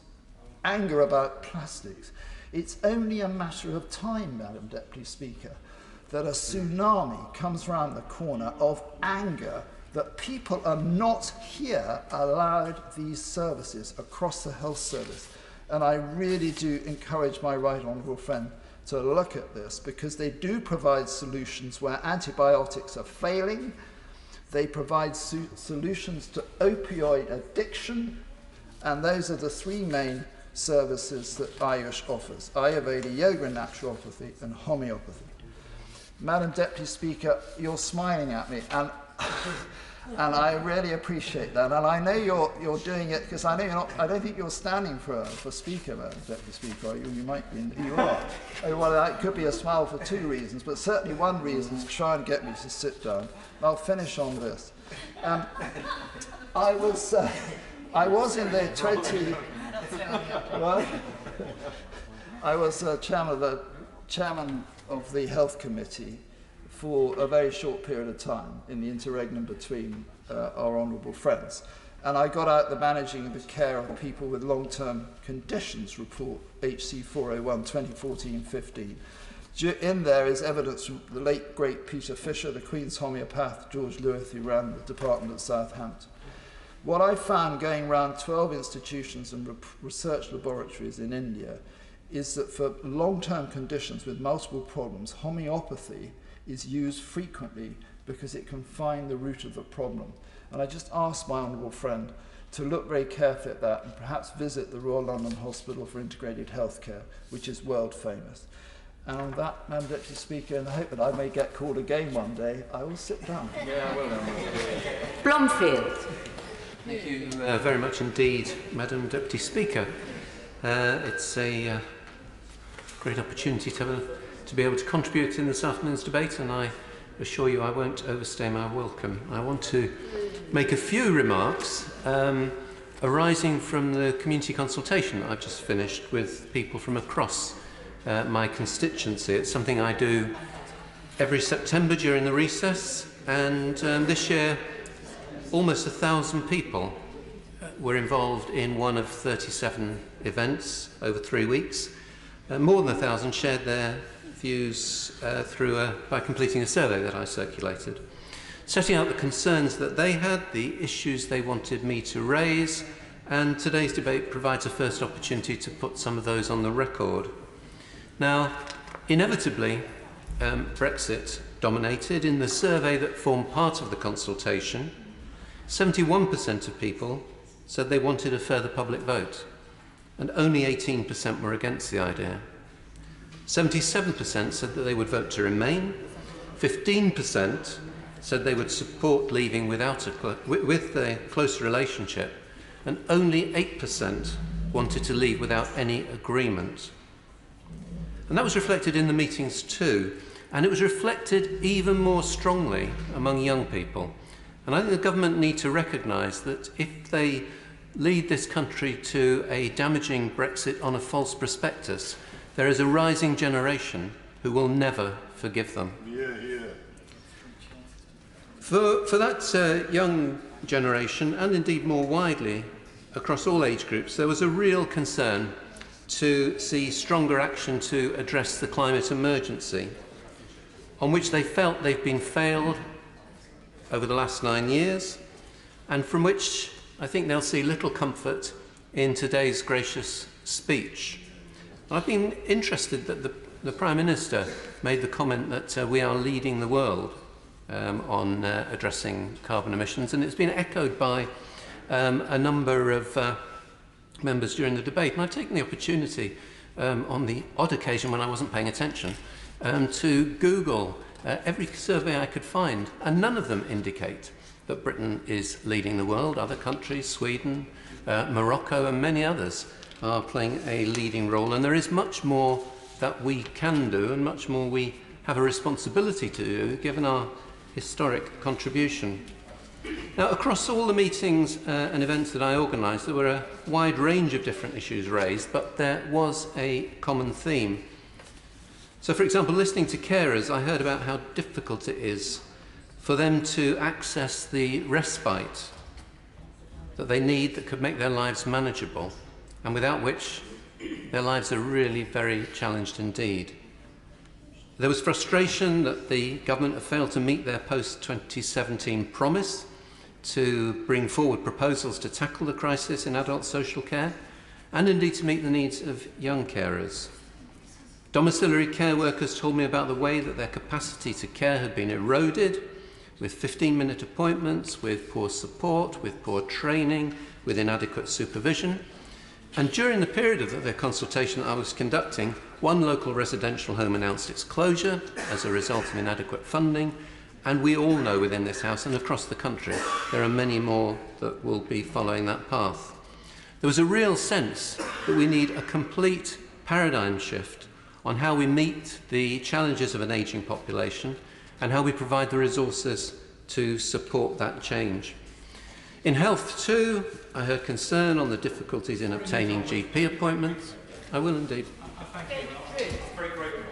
anger about plastics, it's only a matter of time, Madam Deputy Speaker, that a tsunami comes round the corner of anger that people are not here allowed these services across the health service. And I really do encourage my right honourable friend to look at this, because they do provide solutions where antibiotics are failing. They provide solutions to opioid addiction, and those are the 3 main services that Ayush offers: Ayurveda, yoga and naturopathy, and homeopathy. Madam Deputy Speaker, you're smiling at me, and I really appreciate that. And I know you're doing it because I know you're not. I don't think you're standing for Speaker, Madam Deputy Speaker. You might be. You are. Well, that could be a smile for 2 reasons, but certainly one reason is to try and get me to sit down. I'll finish on this. I was in the 20. Well, I was chairman of the Health Committee for a very short period of time in the interregnum between our honourable friends. And I got out the Managing the Care of People with Long-Term Conditions report, HC 401, 2014-15. In there is evidence from the late, great Peter Fisher, the Queen's homeopath, George Lewis, who ran the department at Southampton. What I found going around 12 institutions and research laboratories in India is that for long-term conditions with multiple problems, homeopathy is used frequently because it can find the root of the problem. And I just asked my honourable friend to look very carefully at that and perhaps visit the Royal London Hospital for Integrated Healthcare, which is world famous. And on that, Madam Deputy Speaker, in the hope that I may get called again one day, I will sit down. Yeah, well done. Blomfield. Thank you very much indeed, Madam Deputy Speaker. It's a great opportunity to be able to contribute in this afternoon's debate, and I assure you I won't overstay my welcome. I want to make a few remarks arising from the community consultation I've just finished with people from across my constituency. It's something I do every September during the recess, and this year almost 1,000 people were involved in one of 37 events over 3 weeks. More than 1,000 shared their views by completing a survey that I circulated, setting out the concerns that they had, the issues they wanted me to raise, and today's debate provides a first opportunity to put some of those on the record. Now, inevitably, Brexit dominated. In the survey that formed part of the consultation, 71% of people said they wanted a further public vote, and only 18% were against the idea. 77% said that they would vote to remain, 15% said they would support leaving with a close relationship, and only 8% wanted to leave without any agreement. And that was reflected in the meetings too, and it was reflected even more strongly among young people. And I think the government need to recognise that if they lead this country to a damaging Brexit on a false prospectus, there is a rising generation who will never forgive them. Yeah, yeah. For that young generation, and indeed more widely across all age groups, there was a real concern to see stronger action to address the climate emergency, on which they felt they've been failed over the last 9 years, and from which I think they'll see little comfort in today's gracious speech. I've been interested that the Prime Minister made the comment that we are leading the world on addressing carbon emissions, and it's been echoed by a number of members during the debate, and I've taken the opportunity on the odd occasion when I wasn't paying attention to Google every survey I could find, and none of them indicate that Britain is leading the world. Other countries, Sweden, Morocco and many others are playing a leading role, and there is much more that we can do and much more we have a responsibility to do given our historic contribution. Now, across all the meetings and events that I organised, there were a wide range of different issues raised, but there was a common theme. So, for example, listening to carers, I heard about how difficult it is for them to access the respite that they need that could make their lives manageable, and without which their lives are really very challenged indeed. There was frustration that the government have failed to meet their post-2017 promise to bring forward proposals to tackle the crisis in adult social care, and indeed to meet the needs of young carers. Domiciliary care workers told me about the way that their capacity to care had been eroded, with 15-minute appointments, with poor support, with poor training, with inadequate supervision. And during the period of their consultation that I was conducting, one local residential home announced its closure as a result of inadequate funding, and we all know within this House and across the country there are many more that will be following that path. There was a real sense that we need a complete paradigm shift on how we meet the challenges of an ageing population and how we provide the resources to support that change. In health too, I heard concern on the difficulties in obtaining GP appointments. I will indeed. Thank you. Very grateful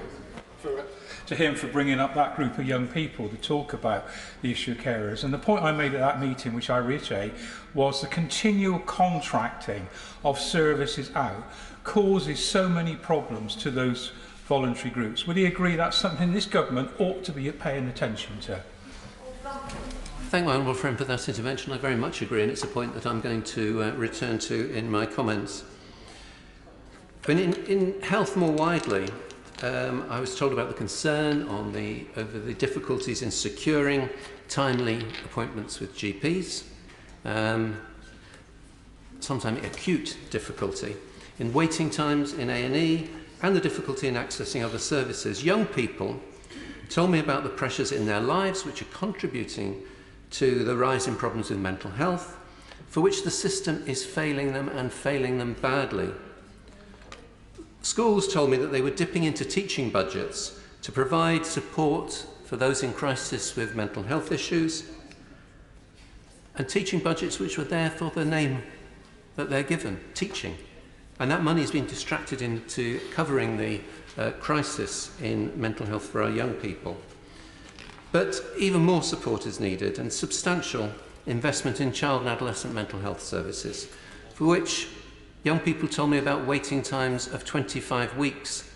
to him for bringing up that group of young people to talk about the issue of carers. And the point I made at that meeting, which I reiterate, was the continual contracting of services out causes so many problems to those voluntary groups. Would he agree that's something this government ought to be paying attention to? Thank my honourable friend for that intervention. I very much agree, and it's a point that I'm going to return to in my comments. But in health more widely, I was told about the concern over the difficulties in securing timely appointments with GPs, sometimes acute difficulty in waiting times in A&E, and the difficulty in accessing other services. Young people told me about the pressures in their lives which are contributing to the rise in problems with mental health, for which the system is failing them and failing them badly. Schools told me that they were dipping into teaching budgets to provide support for those in crisis with mental health issues, and teaching budgets which were there for the name that they're given, teaching. And that money is being distracted into covering the crisis in mental health for our young people. But even more support is needed, and substantial investment in child and adolescent mental health services, for which young people told me about waiting times of 25 weeks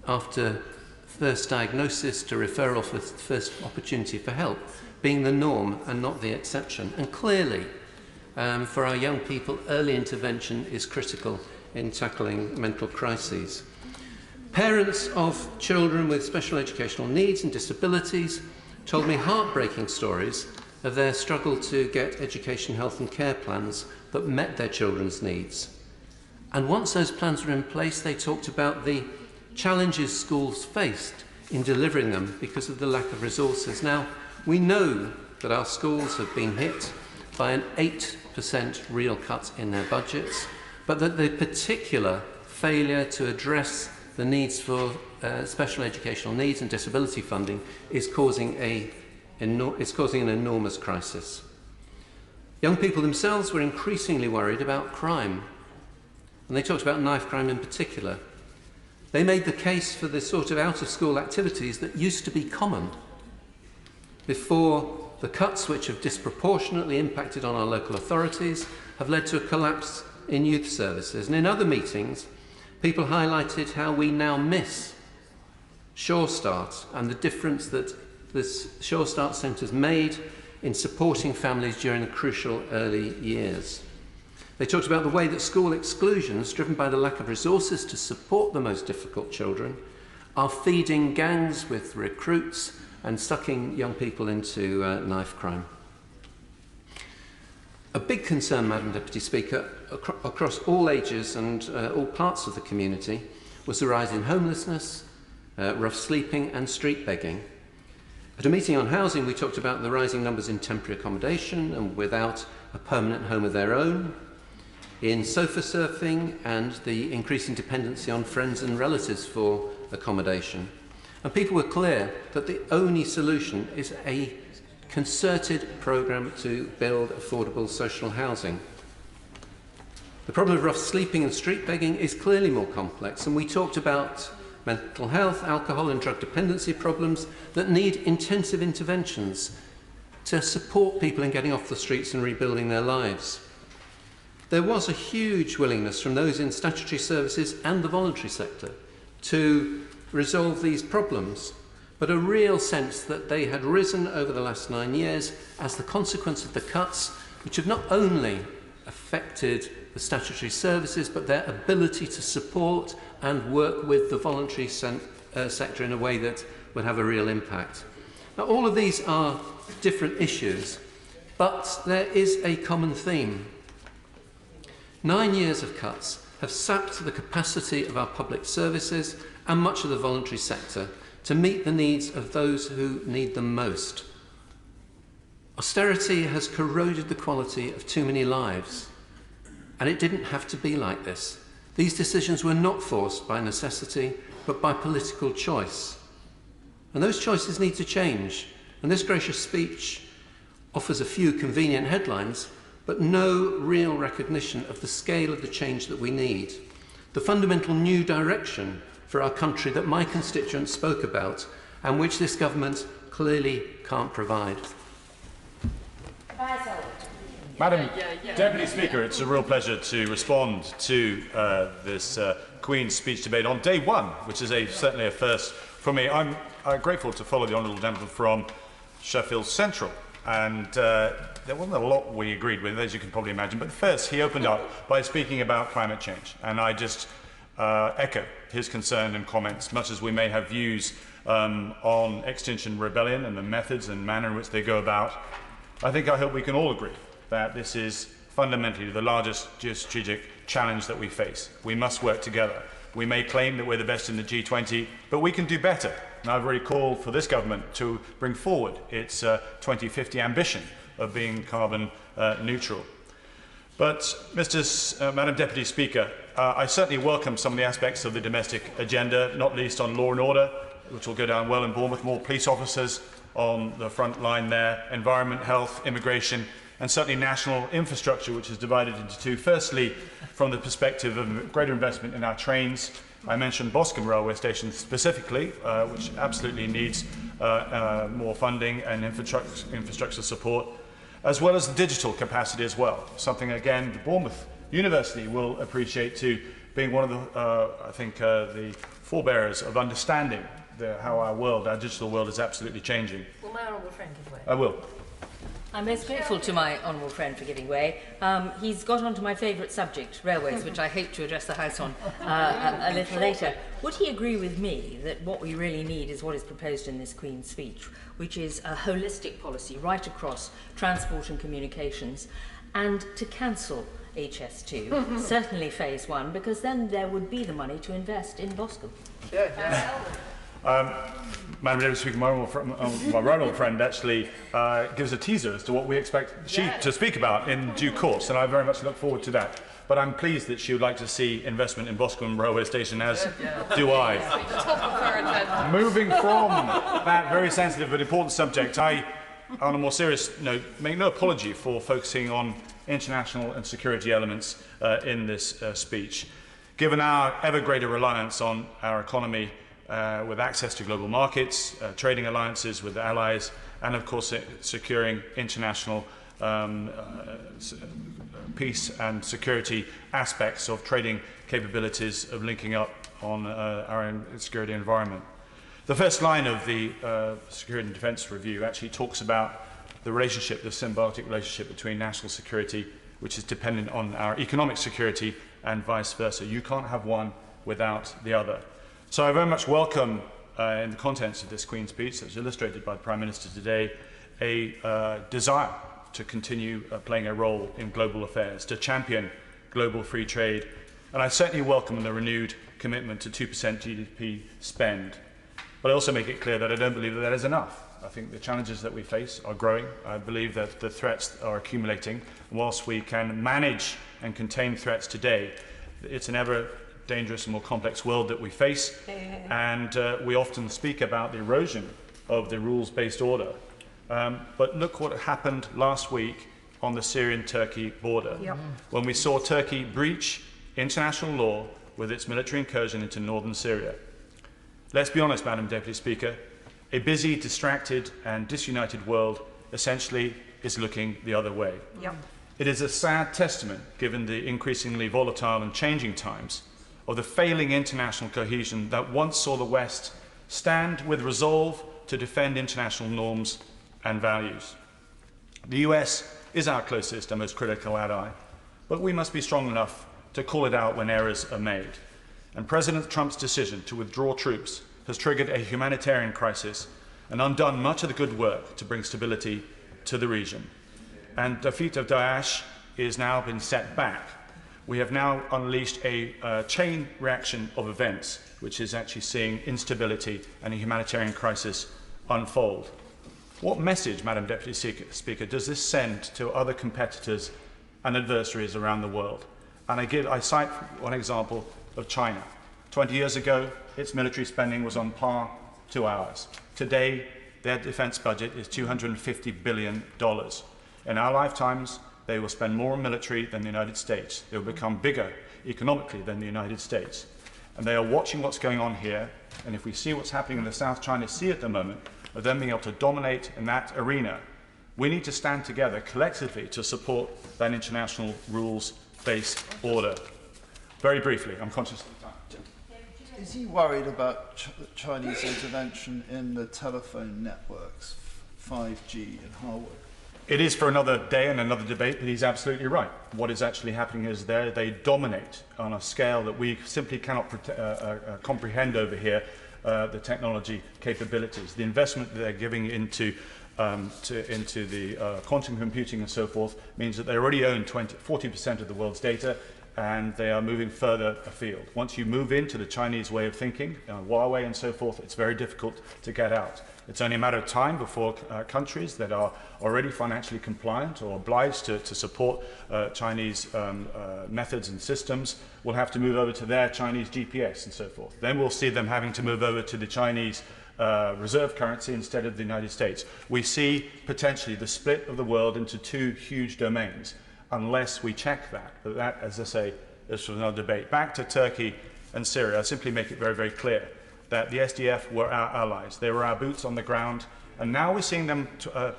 after first diagnosis to referral for first opportunity for help, being the norm and not the exception. And clearly, for our young people, early intervention is critical in tackling mental crises. Parents of children with special educational needs and disabilities told me heartbreaking stories of their struggle to get education, health and care plans that met their children's needs. And once those plans were in place, they talked about the challenges schools faced in delivering them because of the lack of resources. Now, we know that our schools have been hit by an 8% real cut in their budgets, but that the particular failure to address the needs for special educational needs and disability funding is causing an enormous crisis. Young people themselves were increasingly worried about crime, and they talked about knife crime in particular. They made the case for the sort of out-of-school activities that used to be common before the cuts which have disproportionately impacted on our local authorities have led to a collapse in youth services. And in other meetings, people highlighted how we now miss Sure Start and the difference that this Sure Start centre's made in supporting families during the crucial early years. They talked about the way that school exclusions, driven by the lack of resources to support the most difficult children, are feeding gangs with recruits and sucking young people into knife crime. A big concern, Madam Deputy Speaker, across all ages and all parts of the community was the rise in homelessness, rough sleeping and street begging. At a meeting on housing, we talked about the rising numbers in temporary accommodation and without a permanent home of their own, in sofa surfing and the increasing dependency on friends and relatives for accommodation. And people were clear that the only solution is a concerted programme to build affordable social housing. The problem of rough sleeping and street begging is clearly more complex, and we talked about mental health, alcohol and drug dependency problems that need intensive interventions to support people in getting off the streets and rebuilding their lives. There was a huge willingness from those in statutory services and the voluntary sector to resolve these problems, but a real sense that they had risen over the last 9 years as the consequence of the cuts, which have not only affected the statutory services, but their ability to support and work with the voluntary sector in a way that would have a real impact. Now, all of these are different issues, but there is a common theme. 9 years of cuts have sapped the capacity of our public services and much of the voluntary sector to meet the needs of those who need them most. Austerity has corroded the quality of too many lives, and it didn't have to be like this. These decisions were not forced by necessity, but by political choice. And those choices need to change, and this gracious speech offers a few convenient headlines, but no real recognition of the scale of the change that we need, the fundamental new direction for our country that my constituents spoke about, and which this government clearly can't provide. Madam Deputy Speaker, it's a real pleasure to respond to this Queen's speech debate on day one, which is certainly a first for me. I'm grateful to follow the honourable gentleman from Sheffield Central, and there wasn't a lot we agreed with, as you can probably imagine, but first he opened up by speaking about climate change, and I just echo his concern and comments, much as we may have views on Extinction Rebellion and the methods and manner in which they go about. I hope we can all agree that this is fundamentally the largest geostrategic challenge that we face. We must work together. We may claim that we're the best in the G20, but we can do better. And I've already called for this government to bring forward its 2050 ambition of being carbon neutral. But, Madam Deputy Speaker, I certainly welcome some of the aspects of the domestic agenda, not least on law and order, which will go down well in Bournemouth, more police officers on the front line there, environment, health, immigration, and certainly national infrastructure, which is divided into two. Firstly, from the perspective of greater investment in our trains. I mentioned Boscombe railway station specifically, which absolutely needs more funding and infrastructure support, as well as the digital capacity as well, something, again, the Bournemouth University will appreciate too, being one of the, the forebearers of understanding how our digital world is absolutely changing. Will my honourable friend give way? I will. I'm most grateful to my honourable friend for giving way. He's got on to my favourite subject, railways, which I hope to address the House on a little later. Would he agree with me that what we really need is what is proposed in this Queen's speech, which is a holistic policy right across transport and communications, and to cancel HS2, certainly phase one, because then there would be the money to invest in Boscombe? Madam Deputy Speaker, my right honourable friend actually gives a teaser as to what we expect she to speak about in due course, and I very much look forward to that. But I'm pleased that she would like to see investment in Boscombe railway station, as do I. Moving from that very sensitive but important subject, I, on a more serious note, make no apology for focusing on international and security elements in this speech. Given our ever greater reliance on our economy, with access to global markets, trading alliances with allies, and of course securing international peace and security aspects of trading capabilities of linking up on our security environment. The first line of the Security and Defence Review actually talks about the relationship, the symbiotic relationship between national security, which is dependent on our economic security, and vice versa. You can't have one without the other. So I very much welcome, in the contents of this Queen's speech, as illustrated by the Prime Minister today, a desire to continue playing a role in global affairs, to champion global free trade. And I certainly welcome the renewed commitment to 2% GDP spend. But I also make it clear that I don't believe that is enough. I think the challenges that we face are growing. I believe that the threats are accumulating. Whilst we can manage and contain threats today, it's an ever dangerous and more complex world that we face. And we often speak about the erosion of the rules-based order. But look what happened last week on the Syrian-Turkey border, when we saw Turkey breach international law with its military incursion into northern Syria. Let's be honest, Madam Deputy Speaker, a busy, distracted and disunited world essentially is looking the other way. It is a sad testament, given the increasingly volatile and changing times, of the failing international cohesion that once saw the West stand with resolve to defend international norms and values. The US is our closest and most critical ally, but we must be strong enough to call it out when errors are made. And President Trump's decision to withdraw troops has triggered a humanitarian crisis and undone much of the good work to bring stability to the region. And defeat of Daesh is now been set back. We have now unleashed a chain reaction of events, which is actually seeing instability and a humanitarian crisis unfold. What message, Madam Deputy Speaker, does this send to other competitors and adversaries around the world? And I cite one example of China. 20 years ago, its military spending was on par to ours. Today, their defense budget is $250 billion. In our lifetimes, they will spend more on military than the United States. They will become bigger economically than the United States. And they are watching what's going on here. And if we see what's happening in the South China Sea at the moment, of them being able to dominate in that arena, we need to stand together collectively to support that international rules-based order. Very briefly, I'm conscious of the time. Is he worried about Chinese intervention in the telephone networks, 5G and Huawei? It is for another day and another debate, but he's absolutely right. What is actually happening is they dominate on a scale that we simply cannot comprehend over here, the technology capabilities. The investment that they're giving into the quantum computing and so forth means that they already own 40% of the world's data, and they are moving further afield. Once you move into the Chinese way of thinking, Huawei and so forth, it's very difficult to get out. It's only a matter of time before countries that are already financially compliant or obliged to support Chinese methods and systems will have to move over to their Chinese GPS and so forth. Then we'll see them having to move over to the Chinese reserve currency instead of the United States. We see potentially the split of the world into two huge domains, unless we check that. But that, as I say, is for another debate. Back to Turkey and Syria, I'll simply make it very, very clear that the SDF were our allies. They were our boots on the ground. And now we're seeing them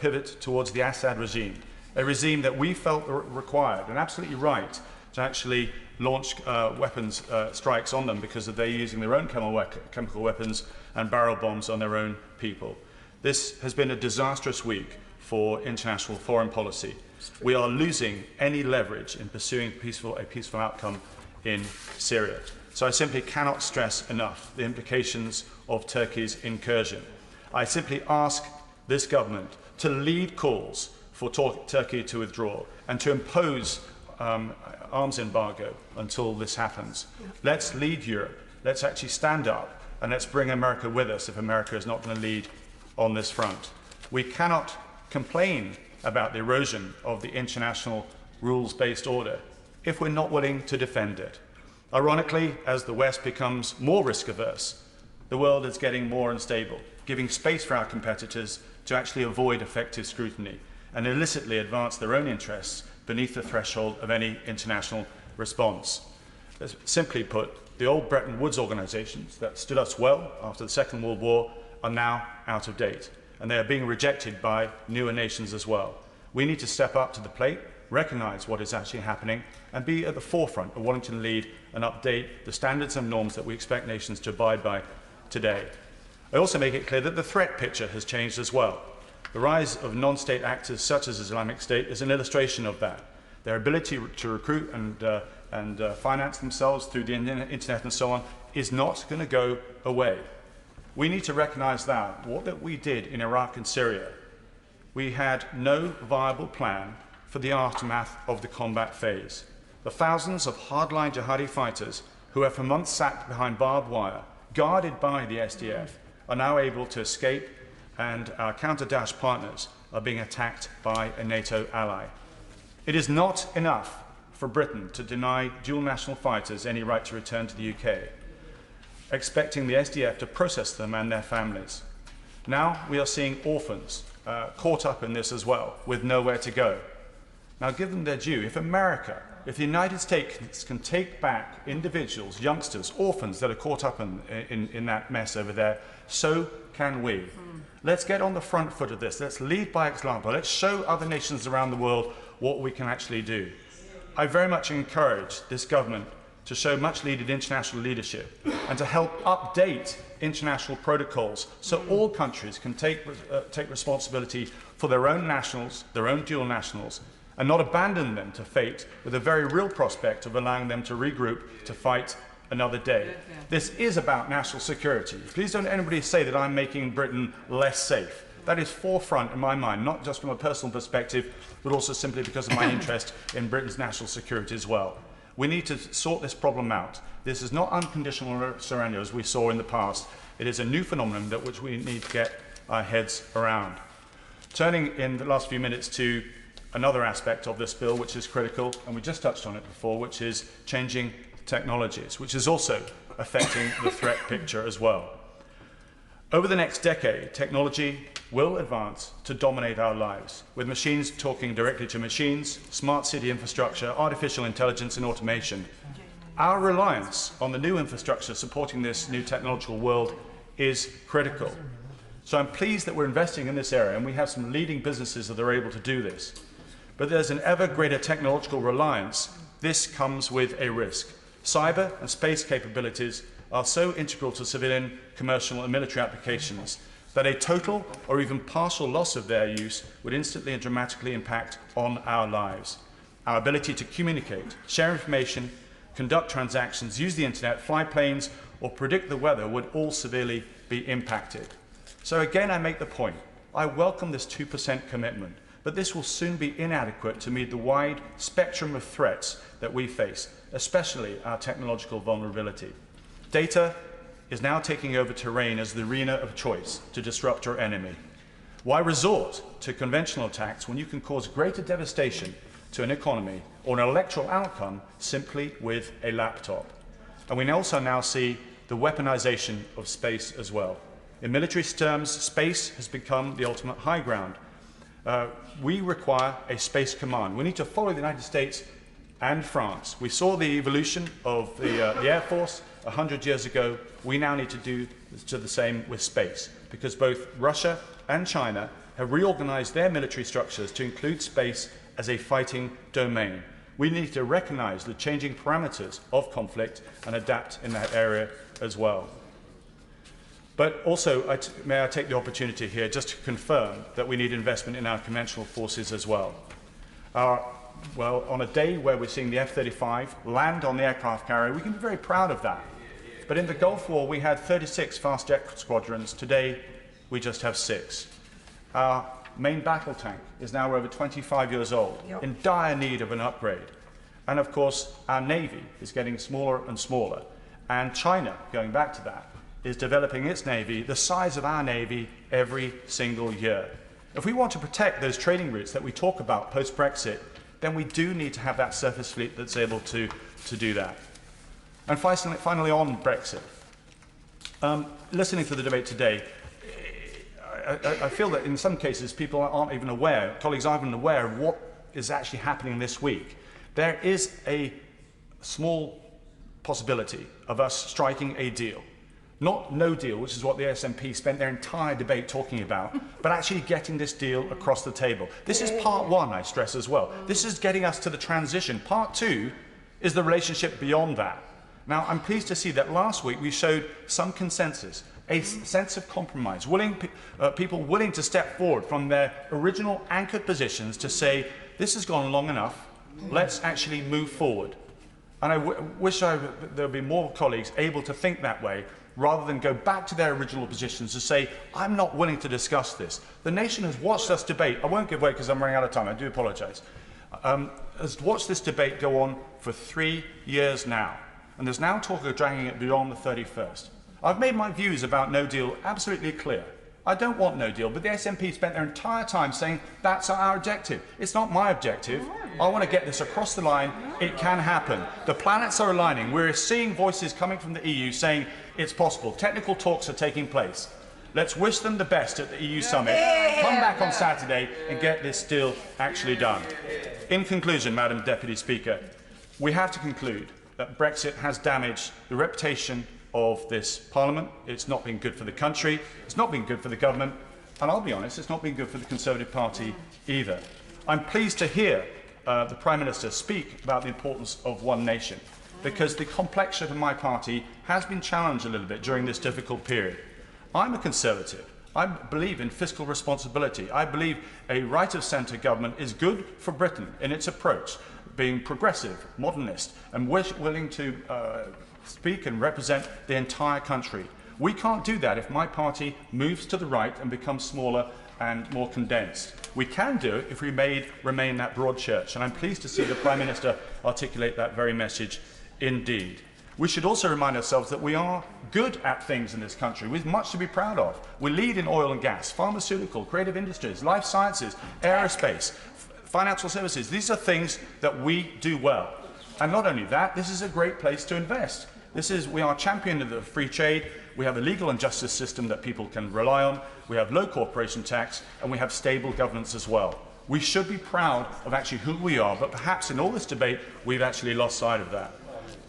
pivot towards the Assad regime, a regime that we felt required, and absolutely right, to actually launch weapons strikes on them because they're using their own chemical weapons and barrel bombs on their own people. This has been a disastrous week for international foreign policy. We are losing any leverage in pursuing a peaceful outcome in Syria. So I simply cannot stress enough the implications of Turkey's incursion. I simply ask this government to lead calls for Turkey to withdraw and to impose arms embargo until this happens. Let's lead Europe. Let's actually stand up and let's bring America with us if America is not going to lead on this front. We cannot complain about the erosion of the international rules-based order if we're not willing to defend it. Ironically, as the West becomes more risk-averse, the world is getting more unstable, giving space for our competitors to actually avoid effective scrutiny and illicitly advance their own interests beneath the threshold of any international response. Simply put, the old Bretton Woods organizations that stood us well after the Second World War are now out of date, and they are being rejected by newer nations as well. We need to step up to the plate, recognize what is actually happening, and be at the forefront of wanting to lead and update the standards and norms that we expect nations to abide by today. I also make it clear that the threat picture has changed as well. The rise of non-state actors such as Islamic State is an illustration of that. Their ability to recruit and finance themselves through the internet and so on is not going to go away. We need to recognize that what we did in Iraq and Syria we had no viable plan for the aftermath of the combat phase. The thousands of hardline jihadi fighters who have for months sat behind barbed wire, guarded by the SDF, are now able to escape, and our counter-Daesh partners are being attacked by a NATO ally. It is not enough for Britain to deny dual national fighters any right to return to the UK, expecting the SDF to process them and their families. Now we are seeing orphans caught up in this as well, with nowhere to go. Now give them their due. If America, if the United States can take back individuals, youngsters, orphans that are caught up in that mess over there, so can we. Let's get on the front foot of this. Let's lead by example. Let's show other nations around the world what we can actually do. I very much encourage this government to show much needed international leadership and to help update international protocols so all countries can take responsibility for their own nationals, their own dual nationals, and not abandon them to fate with a very real prospect of allowing them to regroup to fight another day. This is about national security. Please don't anybody say that I'm making Britain less safe. That is forefront in my mind, not just from a personal perspective, but also simply because of my interest in Britain's national security as well. We need to sort this problem out. This is not unconditional surrender as we saw in the past. It is a new phenomenon that which we need to get our heads around. Turning in the last few minutes to another aspect of this bill which is critical, and we just touched on it before, which is changing technologies, which is also affecting the threat picture as well. Over the next decade, technology will advance to dominate our lives, with machines talking directly to machines, smart city infrastructure, artificial intelligence and automation. Our reliance on the new infrastructure supporting this new technological world is critical. So I'm pleased that we're investing in this area, and we have some leading businesses that are able to do this. But there's an ever greater technological reliance. This comes with a risk. Cyber and space capabilities are so integral to civilian, commercial and military applications that a total or even partial loss of their use would instantly and dramatically impact on our lives. Our ability to communicate, share information, conduct transactions, use the internet, fly planes or predict the weather would all severely be impacted. So again, I make the point. I welcome this 2% commitment, but this will soon be inadequate to meet the wide spectrum of threats that we face, especially our technological vulnerability. Data is now taking over terrain as the arena of choice to disrupt your enemy. Why resort to conventional attacks when you can cause greater devastation to an economy or an electoral outcome simply with a laptop? And we also now see the weaponization of space as well. In military terms, space has become the ultimate high ground. We require a space command. We need to follow the United States and France. We saw the evolution of the Air Force 100 years ago. We now need to do the same with space, because both Russia and China have reorganized their military structures to include space as a fighting domain. We need to recognize the changing parameters of conflict and adapt in that area as well. But also, may I take the opportunity here just to confirm that we need investment in our conventional forces as well. Well, on a day where we're seeing the F-35 land on the aircraft carrier, we can be very proud of that. But in the Gulf War, we had 36 fast jet squadrons. Today, we just have 6. Our main battle tank is now over 25 years old, in dire need of an upgrade. And of course, our Navy is getting smaller and smaller. And China, going back to that, is developing its Navy, the size of our Navy, every single year. If we want to protect those trading routes that we talk about post-Brexit, then we do need to have that surface fleet that's able to do that. And finally on Brexit, listening to the debate today, I feel that in some cases people aren't even aware, colleagues aren't even aware of what is actually happening this week. There is a small possibility of us striking a deal. Not no deal, which is what the SNP spent their entire debate talking about, but actually getting this deal across the table. This is part one, I stress as well. This is getting us to the transition. Part two is the relationship beyond that. Now, I'm pleased to see that last week we showed some consensus, a sense of compromise, people willing to step forward from their original anchored positions to say, this has gone long enough, let's actually move forward. And I wish there would be more colleagues able to think that way, rather than go back to their original positions to say, I'm not willing to discuss this. The nation has watched us debate. I won't give way because I'm running out of time. I do apologise. Has watched this debate go on for 3 years now. And there's now talk of dragging it beyond the 31st. I've made my views about no deal absolutely clear. I don't want no deal, but the SNP spent their entire time saying that's our objective. It's not my objective. I want to get this across the line. It can happen. The planets are aligning. We're seeing voices coming from the EU saying it's possible. Technical talks are taking place. Let's wish them the best at the EU summit. Come back on Saturday and get this deal actually done. In conclusion, Madam Deputy Speaker, we have to conclude that Brexit has damaged the reputation of this Parliament. It's not been good for the country, it's not been good for the government, and I'll be honest, it's not been good for the Conservative Party either. I'm pleased to hear the Prime Minister speak about the importance of one nation, because the complexion of my party has been challenged a little bit during this difficult period. I'm a Conservative. I believe in fiscal responsibility. I believe a right-of-centre government is good for Britain in its approach, being progressive, modernist, and willing to speak and represent the entire country. We can't do that if my party moves to the right and becomes smaller and more condensed. We can do it if we remain that broad church, and I'm pleased to see the Prime Minister articulate that very message indeed. We should also remind ourselves that we are good at things in this country, with much to be proud of. We lead in oil and gas, pharmaceutical, creative industries, life sciences, aerospace, financial services. These are things that we do well. And not only that, this is a great place to invest. We are champion of the free trade. We have a legal and justice system that people can rely on. We have low corporation tax, and we have stable governance as well. We should be proud of actually who we are, but perhaps in all this debate, we've actually lost sight of that.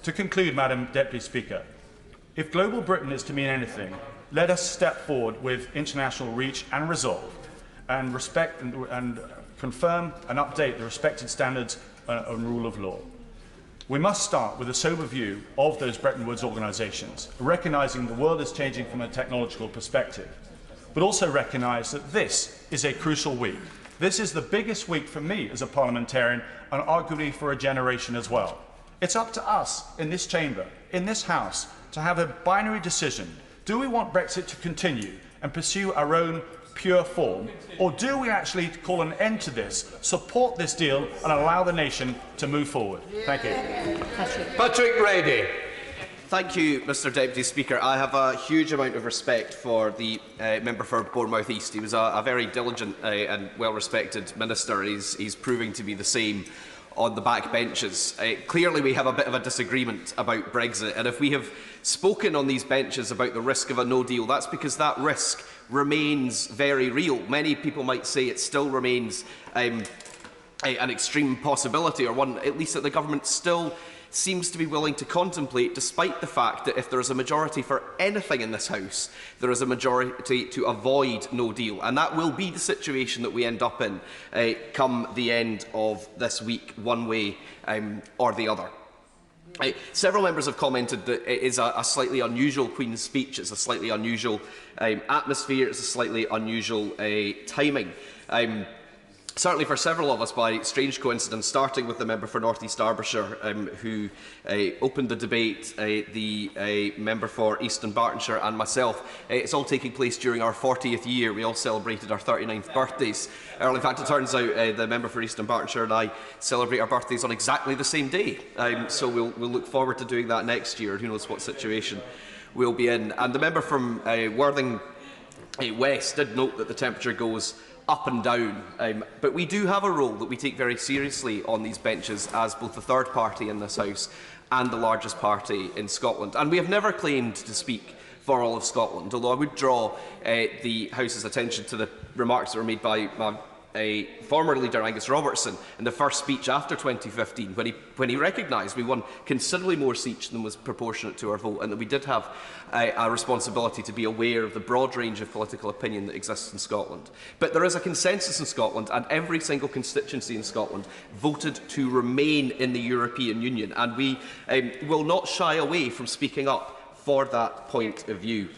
To conclude, Madam Deputy Speaker, if global Britain is to mean anything, let us step forward with international reach and resolve, and respect and confirm and update the respected standards and rule of law. We must start with a sober view of those Bretton Woods organisations, recognising the world is changing from a technological perspective, but also recognise that this is a crucial week. This is the biggest week for me as a parliamentarian, and arguably for a generation as well. It's up to us in this chamber, in this House, to have a binary decision. Do we want Brexit to continue and pursue our own pure form, or do we actually call an end to this, support this deal and allow the nation to move forward? Thank you. Patrick Brady. Thank you, Mr Deputy Speaker. I have a huge amount of respect for the member for Bournemouth East. He was a very diligent and well-respected minister. He's proving to be the same on the back benches. Clearly we have a bit of a disagreement about Brexit, and if we have spoken on these benches about the risk of a no deal, that's because that risk remains very real. Many people might say it still remains an extreme possibility, or one at least that the government still seems to be willing to contemplate, despite the fact that if there is a majority for anything in this House, there is a majority to avoid no deal. And that will be the situation that we end up in come the end of this week, one way or the other. Several members have commented that it is a slightly unusual Queen's speech, it's a slightly unusual atmosphere, it's a slightly unusual timing. Certainly for several of us, by strange coincidence, starting with the member for North East Derbyshire, who opened the debate, the member for Eastern Bartonshire and myself. It's all taking place during our 40th year. We all celebrated our 39th birthdays. In fact, it turns out the member for Eastern Bartonshire and I celebrate our birthdays on exactly the same day. So we'll look forward to doing that next year. Who knows what situation we'll be in. And the member from Worthing West did note that the temperature goes up and down, but we do have a role that we take very seriously on these benches as both the third party in this House and the largest party in Scotland. And we have never claimed to speak for all of Scotland, although I would draw the House's attention to the remarks that were made by former leader Angus Robertson in the first speech after 2015, when he recognised we won considerably more seats than was proportionate to our vote, and that we did have a responsibility to be aware of the broad range of political opinion that exists in Scotland. But there is a consensus in Scotland, and every single constituency in Scotland voted to remain in the European Union, and we will not shy away from speaking up for that point of view.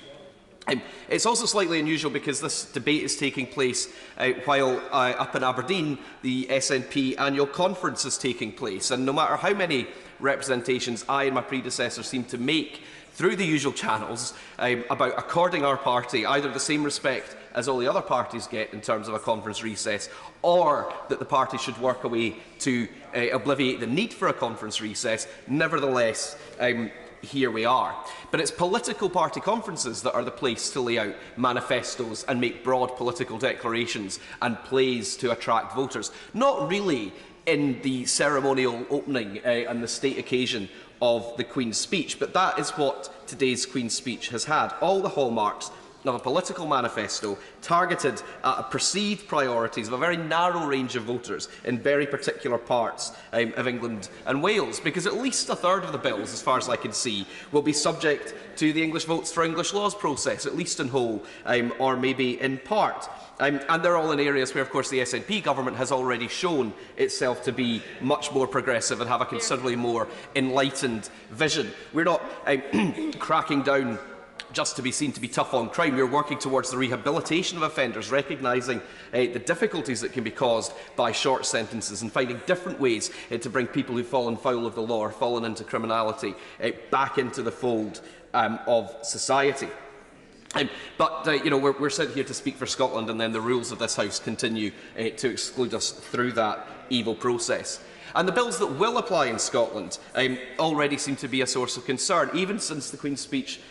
It's also slightly unusual because this debate is taking place while up in Aberdeen the SNP annual conference is taking place, and no matter how many representations I and my predecessor seem to make through the usual channels about according our party either the same respect as all the other parties get in terms of a conference recess, or that the party should work away to obviate the need for a conference recess. Nevertheless, here we are. But it's political party conferences that are the place to lay out manifestos and make broad political declarations and plays to attract voters, not really in the ceremonial opening and the state occasion of the Queen's speech. But that is what today's Queen's speech has had. All the hallmarks of a political manifesto targeted at perceived priorities of a very narrow range of voters in very particular parts of England and Wales, because at least a third of the bills, as far as I can see, will be subject to the English Votes for English Laws process, at least in whole or maybe in part. And they're all in areas where, of course, the SNP government has already shown itself to be much more progressive and have a considerably more enlightened vision. We're not cracking down just to be seen to be tough on crime. We're working towards the rehabilitation of offenders, recognising the difficulties that can be caused by short sentences and finding different ways to bring people who've fallen foul of the law or fallen into criminality back into the fold of society. But we're sent here to speak for Scotland, and then the rules of this House continue to exclude us through that evil process. And the bills that will apply in Scotland already seem to be a source of concern. Even since the Queen's speech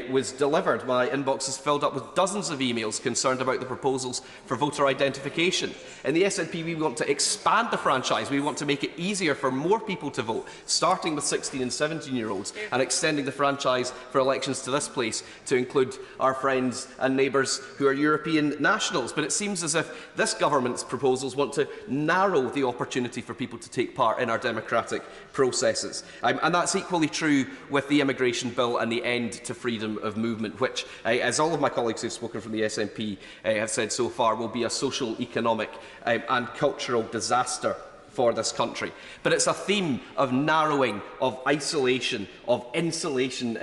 was delivered, my inbox is filled up with dozens of emails concerned about the proposals for voter identification. In the SNP, we want to expand the franchise. We want to make it easier for more people to vote, starting with 16 and 17-year-olds, and extending the franchise for elections to this place to include our friends and neighbours who are European nationals. But it seems as if this government's proposals want to narrow the opportunity for people to take part in our democratic processes. And that's equally true with the immigration bill and the end to freedom of movement, which, as all of my colleagues who have spoken from the SNP have said so far, will be a social, economic and cultural disaster for this country. But it's a theme of narrowing, of isolation, of insulation,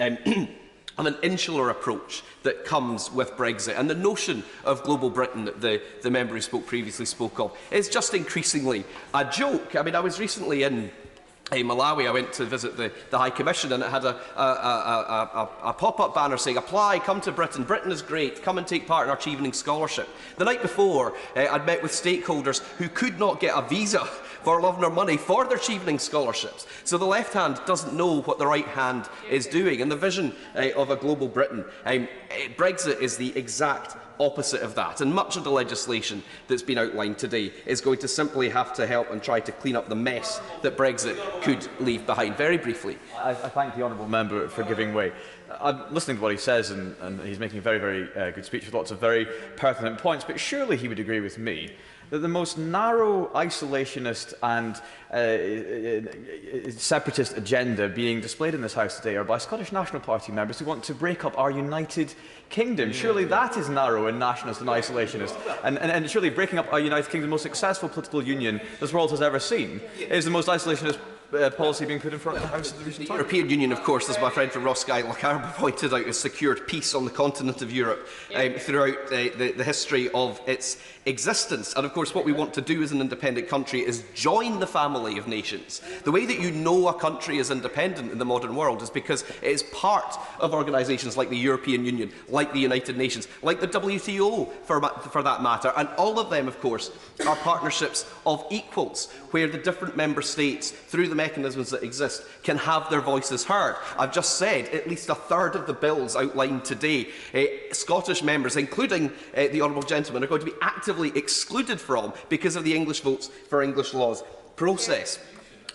of an insular approach that comes with Brexit. And the notion of global Britain that the member who spoke previously spoke of is just increasingly a joke. I mean, I was recently in Malawi. I went to visit the High Commission, and it had a pop-up banner saying, "Apply, come to Britain. Britain is great. Come and take part in our Chevening Scholarship." The night before, I'd met with stakeholders who could not get a visa for love nor money for their Chevening scholarships. So the left hand doesn't know what the right hand is doing. And the vision of a global Britain, Brexit is the exact opposite of that. And much of the legislation that's been outlined today is going to simply have to help and try to clean up the mess that Brexit could leave behind. Very briefly. I thank the honourable member for giving way. I'm listening to what he says, and he's making a very, very good speech with lots of very pertinent points, but surely he would agree with me that the most narrow, isolationist and separatist agenda being displayed in this House today are by Scottish National Party members who want to break up our United Kingdom. Surely that is narrow and nationalist and isolationist. And surely breaking up our United Kingdom, the most successful political union this world has ever seen, is the most isolationist policy being put in front of the House in recent time. The European Union, of course, as my friend from Rossguy-Lochaber pointed out, has secured peace on the continent of Europe throughout the history of its existence. And of course, what we want to do as an independent country is join the family of nations. The way that you know a country is independent in the modern world is because it is part of organisations like the European Union, like the United Nations, like the WTO for that matter. And all of them, of course, are partnerships of equals, where the different member states, through the mechanisms that exist, can have their voices heard. I've just said at least a third of the bills outlined today, Scottish members, including the honourable gentleman, are going to be actively excluded from because of the English Votes for English Laws process.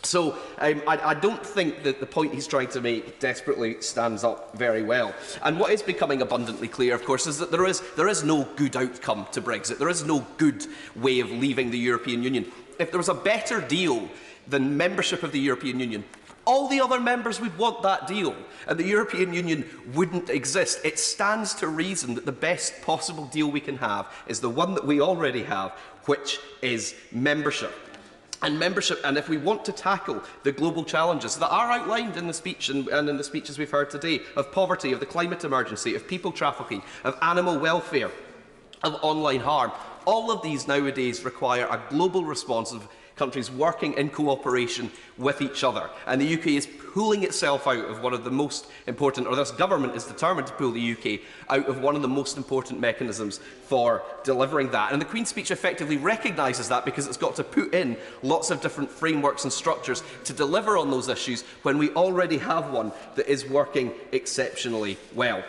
So I don't think that the point he's trying to make desperately stands up very well. And what is becoming abundantly clear, of course, is that there is no good outcome to Brexit. There is no good way of leaving the European Union. If there was a better deal than membership of the European Union, all the other members would want that deal, and the European Union wouldn't exist. It stands to reason that the best possible deal we can have is the one that we already have, which is membership. And if we want to tackle the global challenges that are outlined in the speech and in the speeches we've heard today, of poverty, of the climate emergency, of people trafficking, of animal welfare, of online harm, all of these nowadays require a global response of countries working in cooperation with each other. And the UK is pulling itself out of one of the most important, or this government is determined to pull the UK out of one of the most important mechanisms for delivering that. And the Queen's Speech effectively recognises that, because it's got to put in lots of different frameworks and structures to deliver on those issues when we already have one that is working exceptionally well.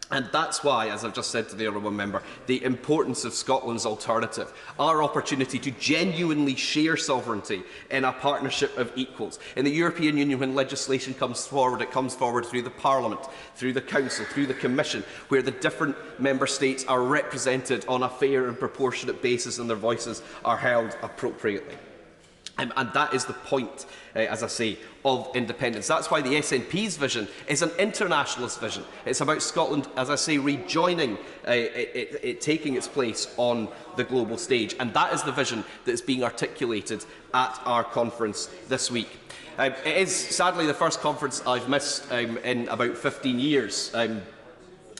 And that's why, as I've just said to the Honourable Member, the importance of Scotland's alternative, our opportunity to genuinely share sovereignty in a partnership of equals. In the European Union, when legislation comes forward, it comes forward through the Parliament, through the Council, through the Commission, where the different Member States are represented on a fair and proportionate basis and their voices are held appropriately. And that is the point, as I say, of independence. That's why the SNP's vision is an internationalist vision. It's about Scotland, as I say, rejoining, taking its place on the global stage. And that is the vision that is being articulated at our conference this week. It is, sadly, the first conference I've missed in about 15 years.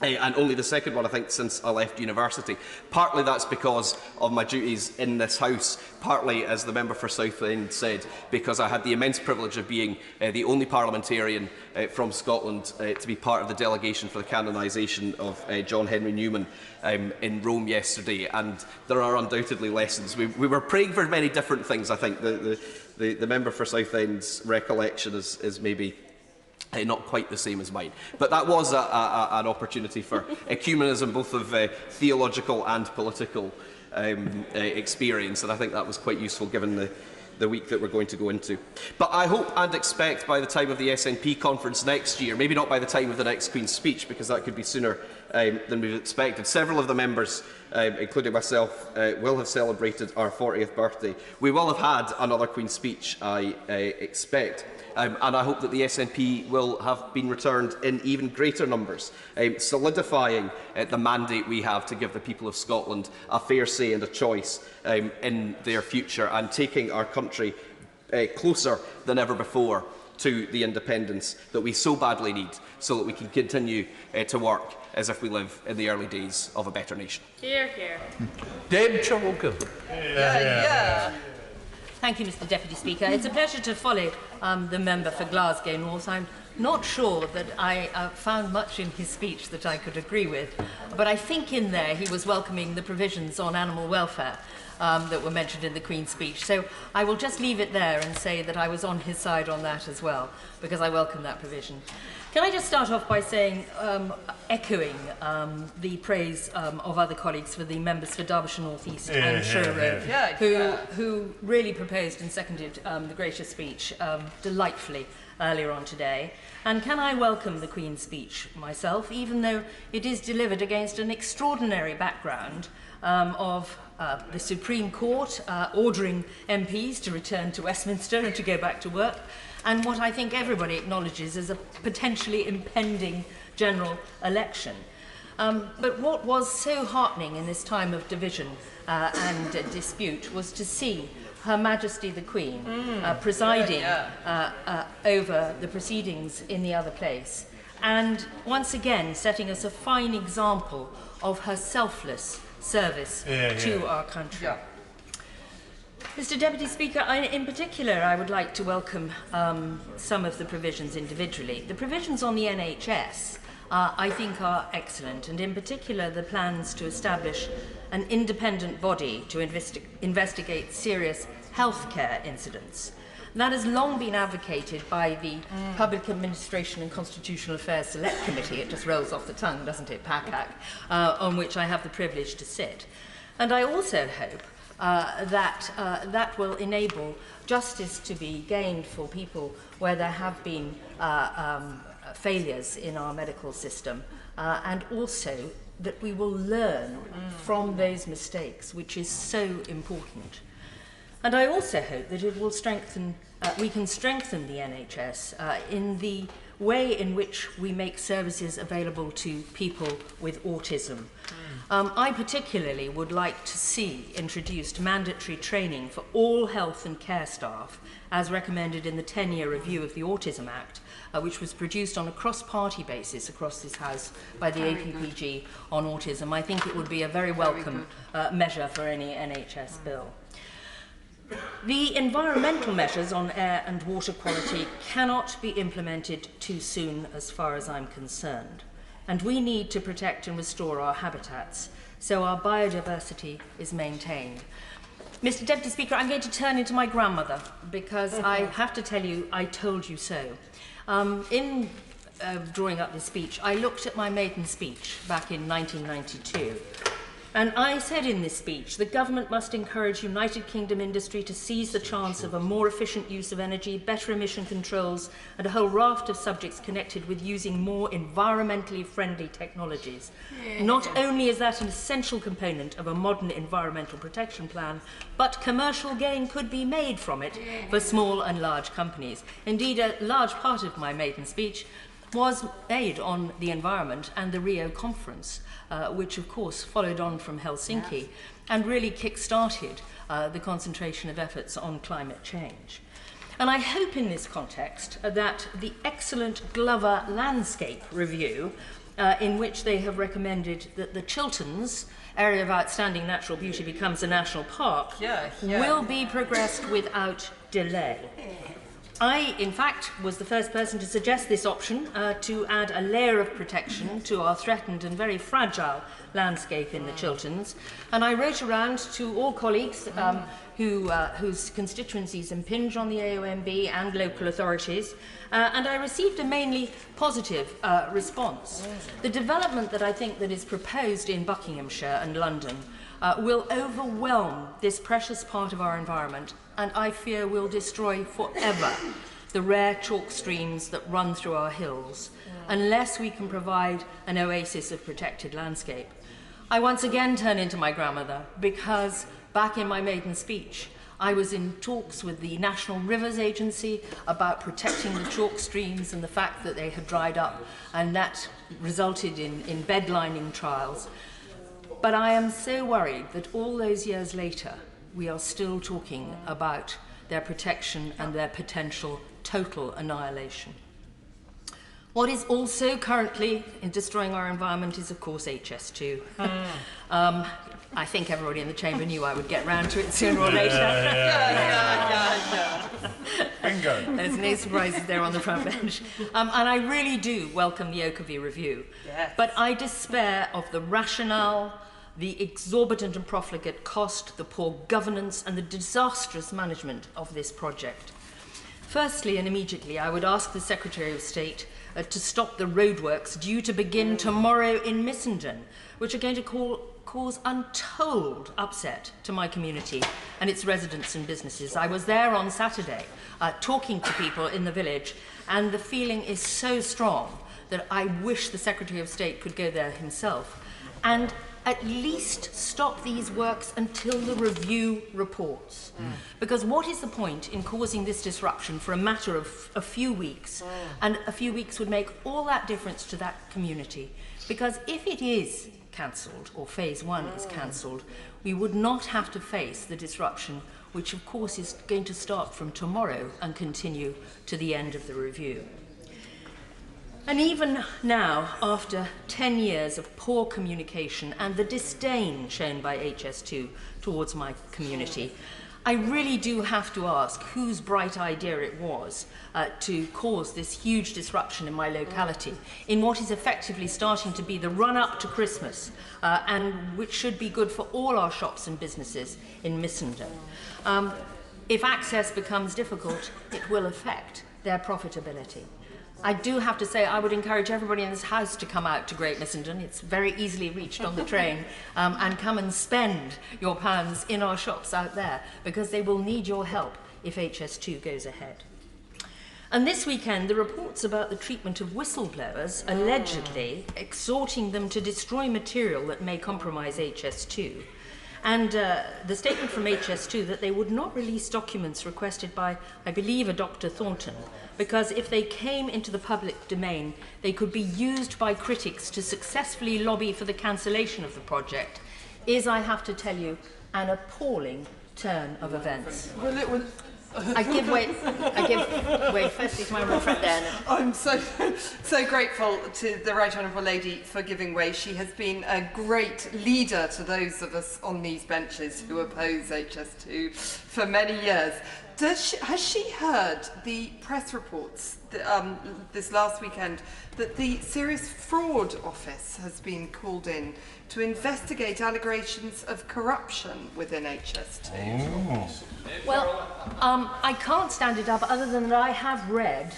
And only the second one, I think, since I left university. Partly that's because of my duties in this House, partly, as the member for Southend said, because I had the immense privilege of being the only parliamentarian from Scotland to be part of the delegation for the canonisation of John Henry Newman in Rome yesterday. And there are undoubtedly lessons. We were praying for many different things, I think. The member for Southend's recollection is maybe not quite the same as mine. But that was an opportunity for ecumenism, both of theological and political experience, and I think that was quite useful given the week that we're going to go into. But I hope and expect by the time of the SNP conference next year, maybe not by the time of the next Queen's Speech, because that could be sooner than we've expected. Several of the members, including myself, will have celebrated our 40th birthday. We will have had another Queen's Speech, I expect. And I hope that the SNP will have been returned in even greater numbers, solidifying the mandate we have to give the people of Scotland a fair say and a choice in their future, and taking our country closer than ever before to the independence that we so badly need, so that we can continue to work as if we live in the early days of a better nation. Hear, hear. Deb Charlton. Thank you, Mr Deputy Speaker. It's a pleasure to follow the member for Glasgow North. I'm not sure that I found much in his speech that I could agree with, but I think in there he was welcoming the provisions on animal welfare that were mentioned in the Queen's Speech. So I will just leave it there and say that I was on his side on that as well, because I welcome that provision. Can I just start off by saying, echoing the praise of other colleagues for the members for Derbyshire North East and Truro, who really proposed and seconded the gracious speech delightfully earlier on today. And can I welcome the Queen's Speech myself, even though it is delivered against an extraordinary background of the Supreme Court ordering MPs to return to Westminster and to go back to work, and what I think everybody acknowledges is a potentially impending general election. But what was so heartening in this time of division and dispute was to see Her Majesty the Queen presiding over the proceedings in the other place, and once again setting us a fine example of her selfless service to our country. Mr Deputy Speaker, in particular I would like to welcome some of the provisions individually. The provisions on the NHS I think are excellent, and in particular the plans to establish an independent body to investigate serious healthcare incidents. That has long been advocated by the Public Administration and Constitutional Affairs Select Committee. It just rolls off the tongue, doesn't it, PACAC, on which I have the privilege to sit. And I also hope that will enable justice to be gained for people where there have been failures in our medical system, and also that we will learn from those mistakes, which is so important. And I also hope that it will strengthen, we can strengthen the NHS in the way in which we make services available to people with autism. I particularly would like to see introduced mandatory training for all health and care staff, as recommended in the 10-year review of the Autism Act, which was produced on a cross-party basis across this House by the APPG on autism. I think it would be a very welcome measure for any NHS bill. The environmental measures on air and water quality cannot be implemented too soon as far as I'm concerned. And we need to protect and restore our habitats so our biodiversity is maintained. Mr. Deputy Speaker, I'm going to turn into my grandmother because I have to tell you, I told you so. In drawing up this speech, I looked at my maiden speech back in 1992. And I said in this speech, the government must encourage United Kingdom industry to seize the chance of a more efficient use of energy, better emission controls, and a whole raft of subjects connected with using more environmentally friendly technologies. Not only is that an essential component of a modern environmental protection plan, but commercial gain could be made from it for small and large companies. Indeed, a large part of my maiden speech was made on the environment and the Rio conference, which of course followed on from Helsinki and really kick-started the concentration of efforts on climate change. And I hope in this context that the excellent Glover Landscape Review, in which they have recommended that the Chilterns area of outstanding natural beauty becomes a national park, will be progressed without delay. I, in fact, was the first person to suggest this option to add a layer of protection to our threatened and very fragile landscape in the Chilterns. And I wrote around to all colleagues whose constituencies impinge on the AOMB and local authorities, and I received a mainly positive response. The development that I think that is proposed in Buckinghamshire and London will overwhelm this precious part of our environment, and I fear will destroy forever the rare chalk streams that run through our hills, unless we can provide an oasis of protected landscape. I once again turn into my grandmother, because back in my maiden speech, I was in talks with the National Rivers Agency about protecting the chalk streams and the fact that they had dried up, and that resulted in bedlining trials. But I am so worried that all those years later, we are still talking about their protection and their potential total annihilation. What is also currently in destroying our environment is, of course, HS2. I think everybody in the chamber knew I would get round to it sooner or later. Bingo. There's no surprises there on the front bench. And I really do welcome the Oakerview review. Yes. But I despair of the rationale, the exorbitant and profligate cost, the poor governance and the disastrous management of this project. Firstly and immediately, I would ask the Secretary of State to stop the roadworks due to begin tomorrow in Missenden, which are going to cause untold upset to my community and its residents and businesses. I was there on Saturday talking to people in the village, and the feeling is so strong that I wish the Secretary of State could go there himself and at least stop these works until the review reports. Because what is the point in causing this disruption for a matter of a few weeks? And a few weeks would make all that difference to that community. Because if it is cancelled, or phase one is cancelled, we would not have to face the disruption, which of course is going to start from tomorrow and continue to the end of the review. And even now, after 10 years of poor communication and the disdain shown by HS2 towards my community, I really do have to ask whose bright idea it was to cause this huge disruption in my locality, in what is effectively starting to be the run-up to Christmas, and which should be good for all our shops and businesses in Missenden. If access becomes difficult, it will affect their profitability. I do have to say I would encourage everybody in this House to come out to Great Missenden. It's very easily reached on the train, and come and spend your pounds in our shops out there, because they will need your help if HS2 goes ahead. And this weekend, the reports about the treatment of whistleblowers, allegedly exhorting them to destroy material that may compromise HS2, and the statement from HS2 that they would not release documents requested by, I believe, a Dr. Thornton, because if they came into the public domain, they could be used by critics to successfully lobby for the cancellation of the project, is, I have to tell you, an appalling turn of events. I give way firstly to my honourable friend there. I'm so grateful to the Right Honourable Lady for giving way. She has been a great leader to those of us on these benches who oppose HS2 for many years. Has she heard the press reports this last weekend that the Serious Fraud Office has been called in to investigate allegations of corruption within HS2? Oh. Well, I can't stand it up other than that I have read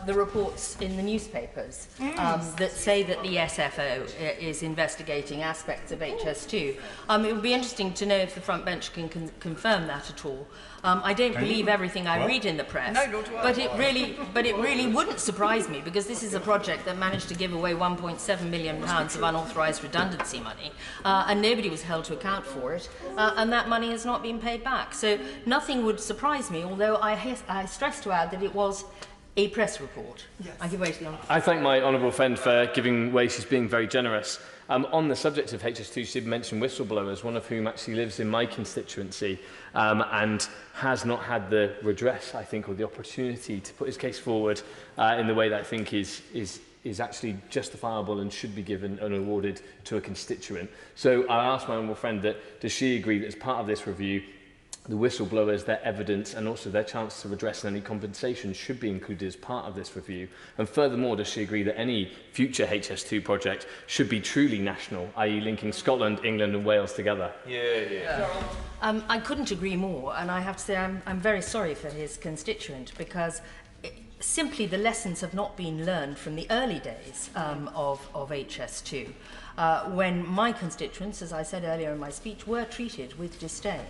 the reports in the newspapers that say that the SFO is investigating aspects of HS2. It would be interesting to know if the front bench can confirm that at all. I don't believe everything I read in the press, but it really wouldn't surprise me, because this is a project that managed to give away £1.7 million of unauthorised redundancy money, and nobody was held to account for it, and that money has not been paid back. So nothing would surprise me, although I stress to add that it was a press report. Yes. I give way to the honourable. I thank my honourable friend for giving way. She's being very generous. On the subject of HS2, she did mention whistleblowers, one of whom actually lives in my constituency and has not had the redress, I think, or the opportunity to put his case forward in the way that I think is actually justifiable and should be given and awarded to a constituent. So I asked my honourable friend that does she agree that as part of this review, the whistleblowers, their evidence and also their chance to redress and any compensation should be included as part of this review? And furthermore, does she agree that any future HS2 should be truly national, i.e. linking Scotland, England and Wales together? I couldn't agree more, and I have to say I'm very sorry for his constituent, because simply the lessons have not been learned from the early days of HS2, when my constituents, as I said earlier in my speech, were treated with disdain.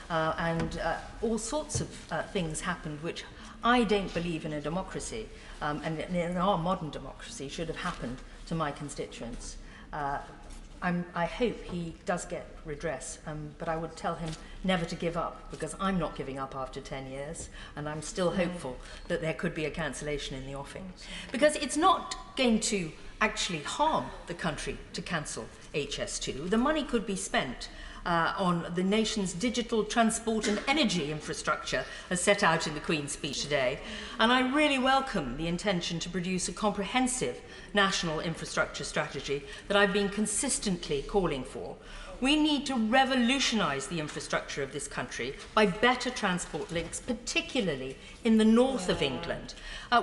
And all sorts of things happened which I don't believe in a democracy, and in our modern democracy, should have happened to my constituents. I hope he does get redress, but I would tell him never to give up, because I'm not giving up after 10 years, and I'm still hopeful that there could be a cancellation in the offing. Because it's not going to actually harm the country to cancel HS2. The money could be spent on the nation's digital transport and energy infrastructure as set out in the Queen's speech today. And I really welcome the intention to produce a comprehensive national infrastructure strategy that I've been consistently calling for. We need to revolutionise the infrastructure of this country by better transport links, particularly in the north of England.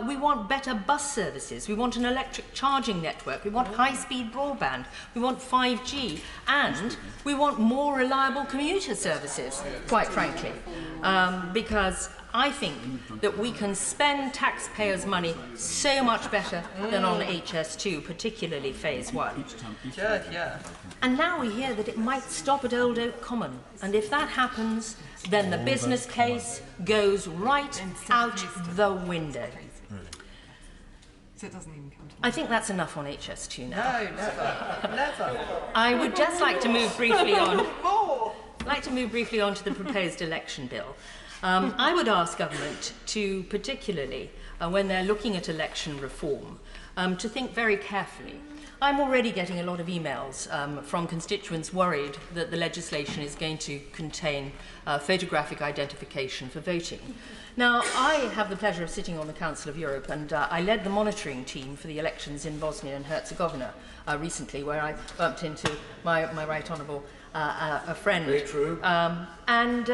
We want better bus services, we want an electric charging network, we want high-speed broadband, we want 5G, and we want more reliable commuter services, quite frankly, because I think that we can spend taxpayers' money so much better than on HS2, particularly Phase 1. And now we hear that it might stop at Old Oak Common, and if that happens, then the business case goes right out the window. So it doesn't even come to I think that's enough on HS2 now. No, never. Never. I would just like to move briefly on. To the proposed election bill. I would ask government to, particularly when they're looking at election reform, to think very carefully. I'm already getting a lot of emails from constituents worried that the legislation is going to contain photographic identification for voting. Now, I have the pleasure of sitting on the Council of Europe, and I led the monitoring team for the elections in Bosnia and Herzegovina recently, where I bumped into my right honourable a friend. Very true. And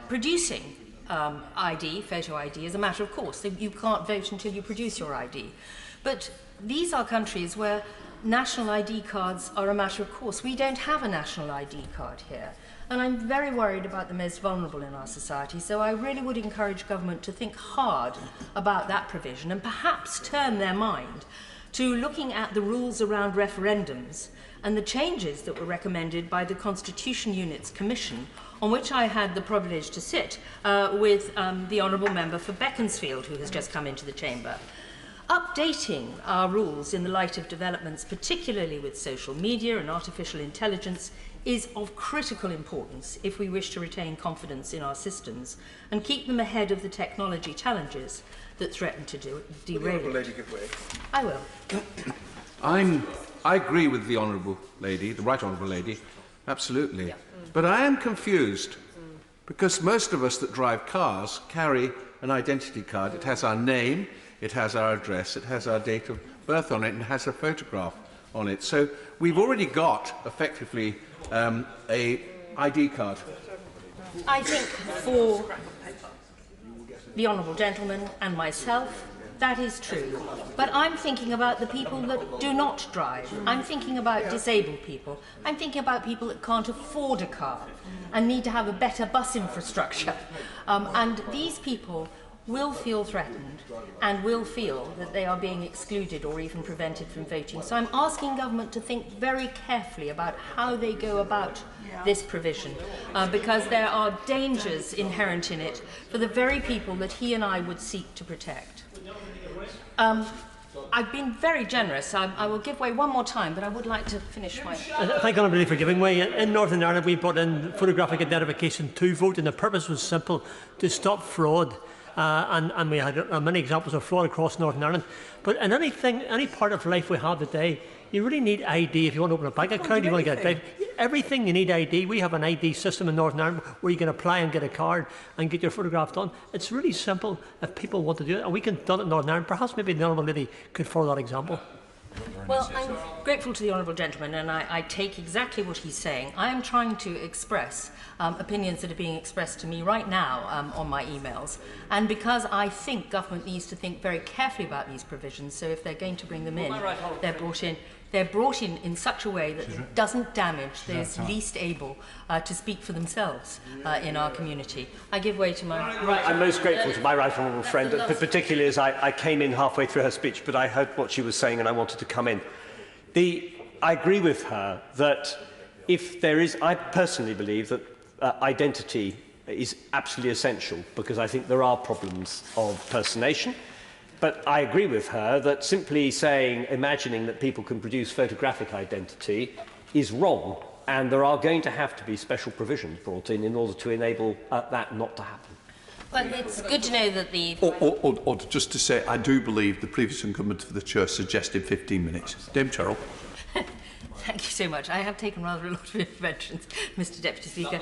producing photo ID, is a matter of course. You can't vote until you produce your ID. But these are countries where national ID cards are a matter of course. We don't have a national ID card here. And I'm very worried about the most vulnerable in our society, so I really would encourage government to think hard about that provision and perhaps turn their mind to looking at the rules around referendums and the changes that were recommended by the Constitution Unit's Commission, on which I had the privilege to sit with the Honourable Member for Beaconsfield, who has just come into the Chamber. Updating our rules in the light of developments, particularly with social media and artificial intelligence, is of critical importance if we wish to retain confidence in our systems and keep them ahead of the technology challenges that threaten to derail it. Lady, give way. I will. I agree with the Honourable Lady, the Right Honourable Lady, absolutely. Yeah. But I am confused Because most of us that drive cars carry an identity card. It has our name, it has our address, it has our date of birth on it, and it has a photograph on it. So we've already got, effectively, a ID card. I think for the Honourable Gentleman and myself, that is true. But I'm thinking about the people that do not drive. I'm thinking about disabled people. I'm thinking about people that can't afford a car and need to have a better bus infrastructure. And these people will feel threatened and will feel that they are being excluded or even prevented from voting. So I'm asking government to think very carefully about how they go about this provision, because there are dangers inherent in it for the very people that he and I would seek to protect. I've been very generous. I will give way one more time, but I would like to finish my... Thank you, Honourable, for giving way. In Northern Ireland, we brought in photographic identification to vote, and the purpose was simple: to stop fraud. And we had many examples of fraud across Northern Ireland. But in any part of life we have today, you really need ID. If you want to open a bank account, you want to get a drive. Everything you need ID. We have an ID system in Northern Ireland where you can apply and get a card and get your photograph done. It's really simple if people want to do it, and we can do it in Northern Ireland. Perhaps maybe the Honourable Lady could follow that example. Well, I'm grateful to the Honourable Gentleman, and I take exactly what he's saying. I am trying to express opinions that are being expressed to me right now on my emails, and because I think government needs to think very carefully about these provisions, so if they're going to bring them in, they're brought in such a way that it doesn't damage those least able to speak for themselves in our community. I give way to my right. I'm most grateful to my right honourable friend, particularly as I came in halfway through her speech, but I heard what she was saying and I wanted to come in. I agree with her that if there is, I personally believe that identity is absolutely essential, because I think there are problems of personation. But I agree with her that simply imagining that people can produce photographic identity is wrong, and there are going to have to be special provisions brought in order to enable that not to happen. Well, it's good to know that the... Or just to say, I do believe the previous incumbent for the Church suggested 15 minutes. Dame Cheryl. Thank you so much. I have taken rather a lot of interventions, Mr. Deputy Speaker.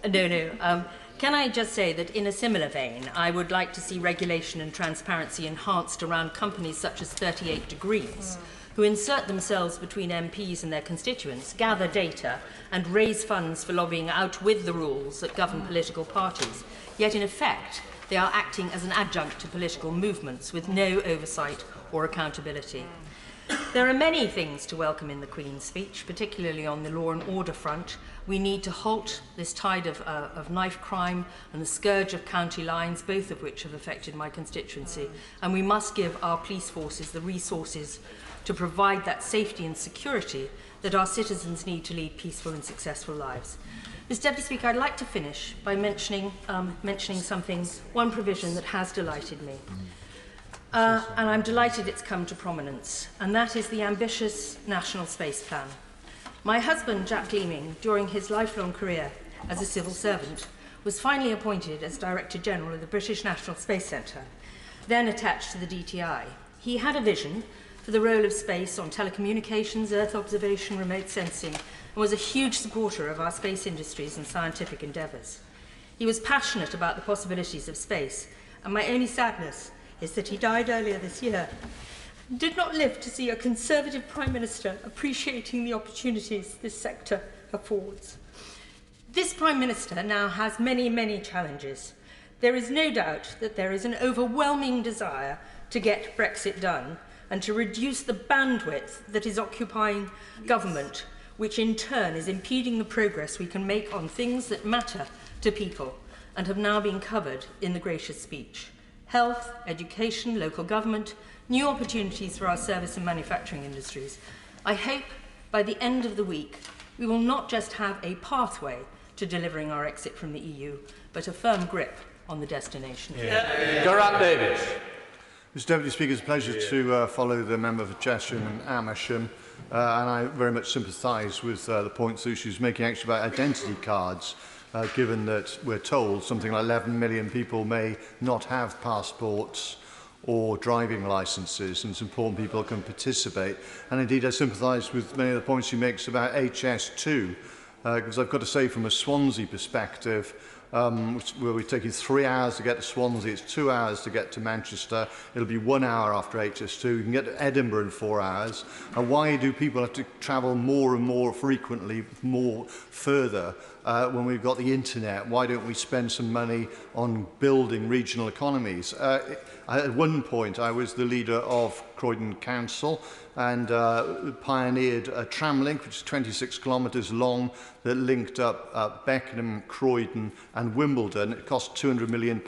No. Can I just say that in a similar vein, I would like to see regulation and transparency enhanced around companies such as 38 Degrees, who insert themselves between MPs and their constituents, gather data and raise funds for lobbying out with the rules that govern political parties. Yet in effect, they are acting as an adjunct to political movements with no oversight or accountability. There are many things to welcome in the Queen's speech, particularly on the law and order front. We need to halt this tide of knife crime and the scourge of county lines, both of which have affected my constituency. And we must give our police forces the resources to provide that safety and security that our citizens need to lead peaceful and successful lives. Mr. Deputy Speaker, I'd like to finish by mentioning one provision that has delighted me. And I'm delighted it's come to prominence, and that is the ambitious National Space Plan. My husband, Jack Gleaming, during his lifelong career as a civil servant, was finally appointed as Director General of the British National Space Centre, then attached to the DTI. He had a vision for the role of space on telecommunications, Earth observation, remote sensing, and was a huge supporter of our space industries and scientific endeavours. He was passionate about the possibilities of space, and my only sadness is that he died earlier this year and did not live to see a Conservative Prime Minister appreciating the opportunities this sector affords. This Prime Minister now has many, many challenges. There is no doubt that there is an overwhelming desire to get Brexit done and to reduce the bandwidth that is occupying government, which in turn is impeding the progress we can make on things that matter to people and have now been covered in the gracious speech. Health, education, local government, new opportunities for our service and manufacturing industries. I hope by the end of the week we will not just have a pathway to delivering our exit from the EU, but a firm grip on the destination. Geraint Davis. Mr Deputy Speaker, it's a pleasure to follow the member for Chesham and Amersham, and I very much sympathise with the points that she was making actually about identity cards. Given that we're told something like 11 million people may not have passports or driving licences, and it's important people can participate. And indeed, I sympathise with many of the points she makes about HS2, because I've got to say, from a Swansea perspective, where we're taking 3 hours to get to Swansea, it's 2 hours to get to Manchester, it'll be 1 hour after HS2, you can get to Edinburgh in 4 hours. And why do people have to travel more and more frequently, more further, when we've got the internet? Why don't we spend some money on building regional economies? At one point, I was the leader of Croydon Council and pioneered a tram link, which is 26 kilometres long, that linked up Beckenham, Croydon and Wimbledon. It cost £200 million.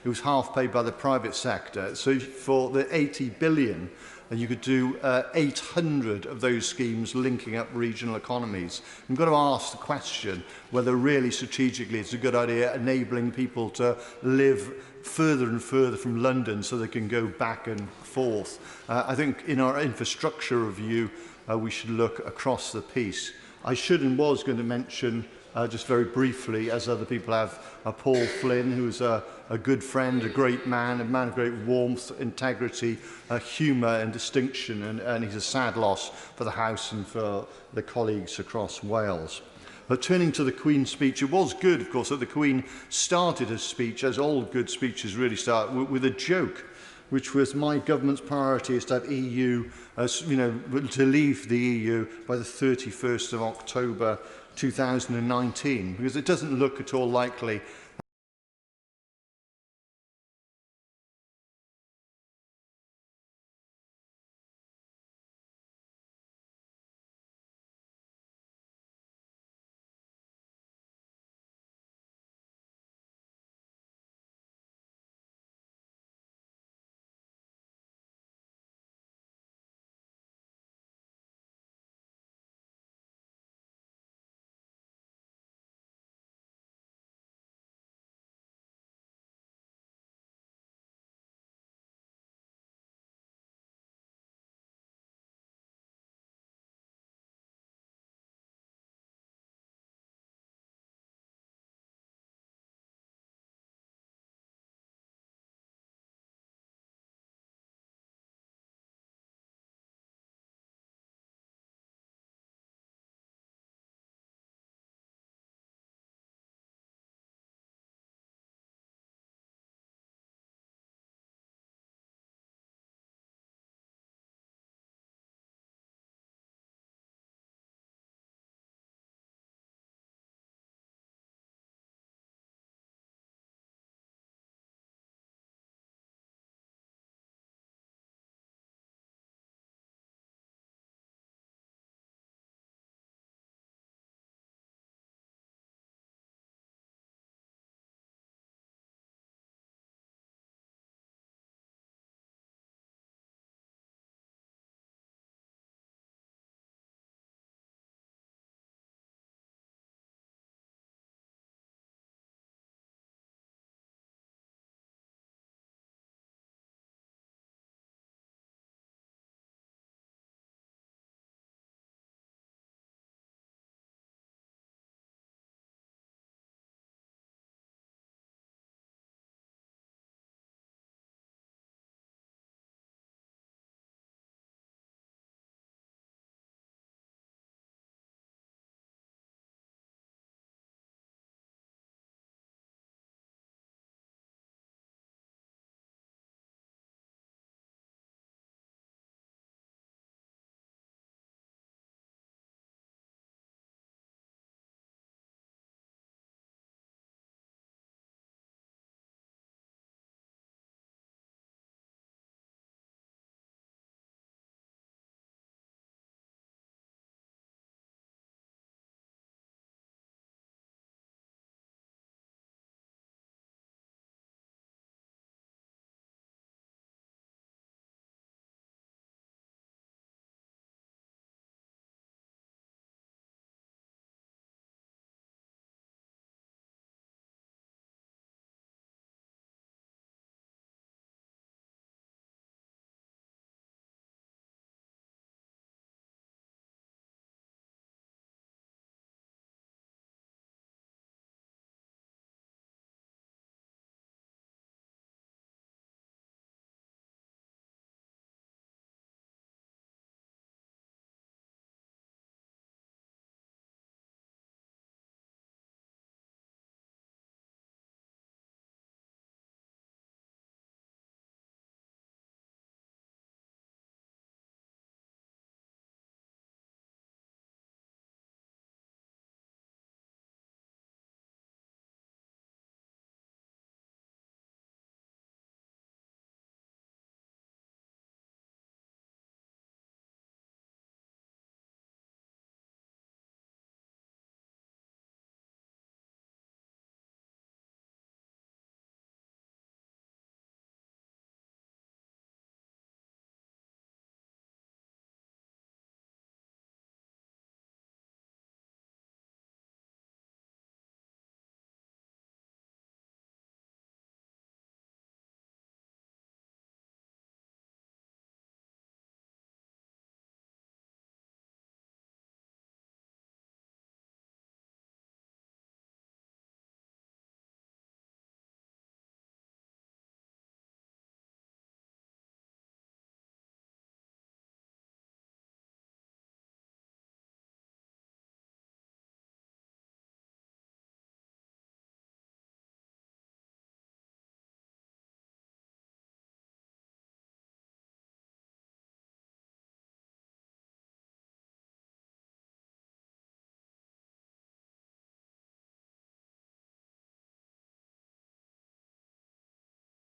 It was half paid by the private sector. So for the 80 billion, and you could do 800 of those schemes linking up regional economies. You've got to ask the question whether really strategically it's a good idea enabling people to live further and further from London so they can go back and forth. I think in our infrastructure review, we should look across the piece. I should and was going to mention just very briefly, as other people have, Paul Flynn, who's a good friend, a great man, a man of great warmth, integrity, humour and distinction, and he's a sad loss for the House and for the colleagues across Wales. But turning to the Queen's speech, it was good, of course, that the Queen started her speech, as all good speeches really start, with a joke, which was my government's priority is to have EU, to leave the EU by the 31st of October 2019, because it doesn't look at all likely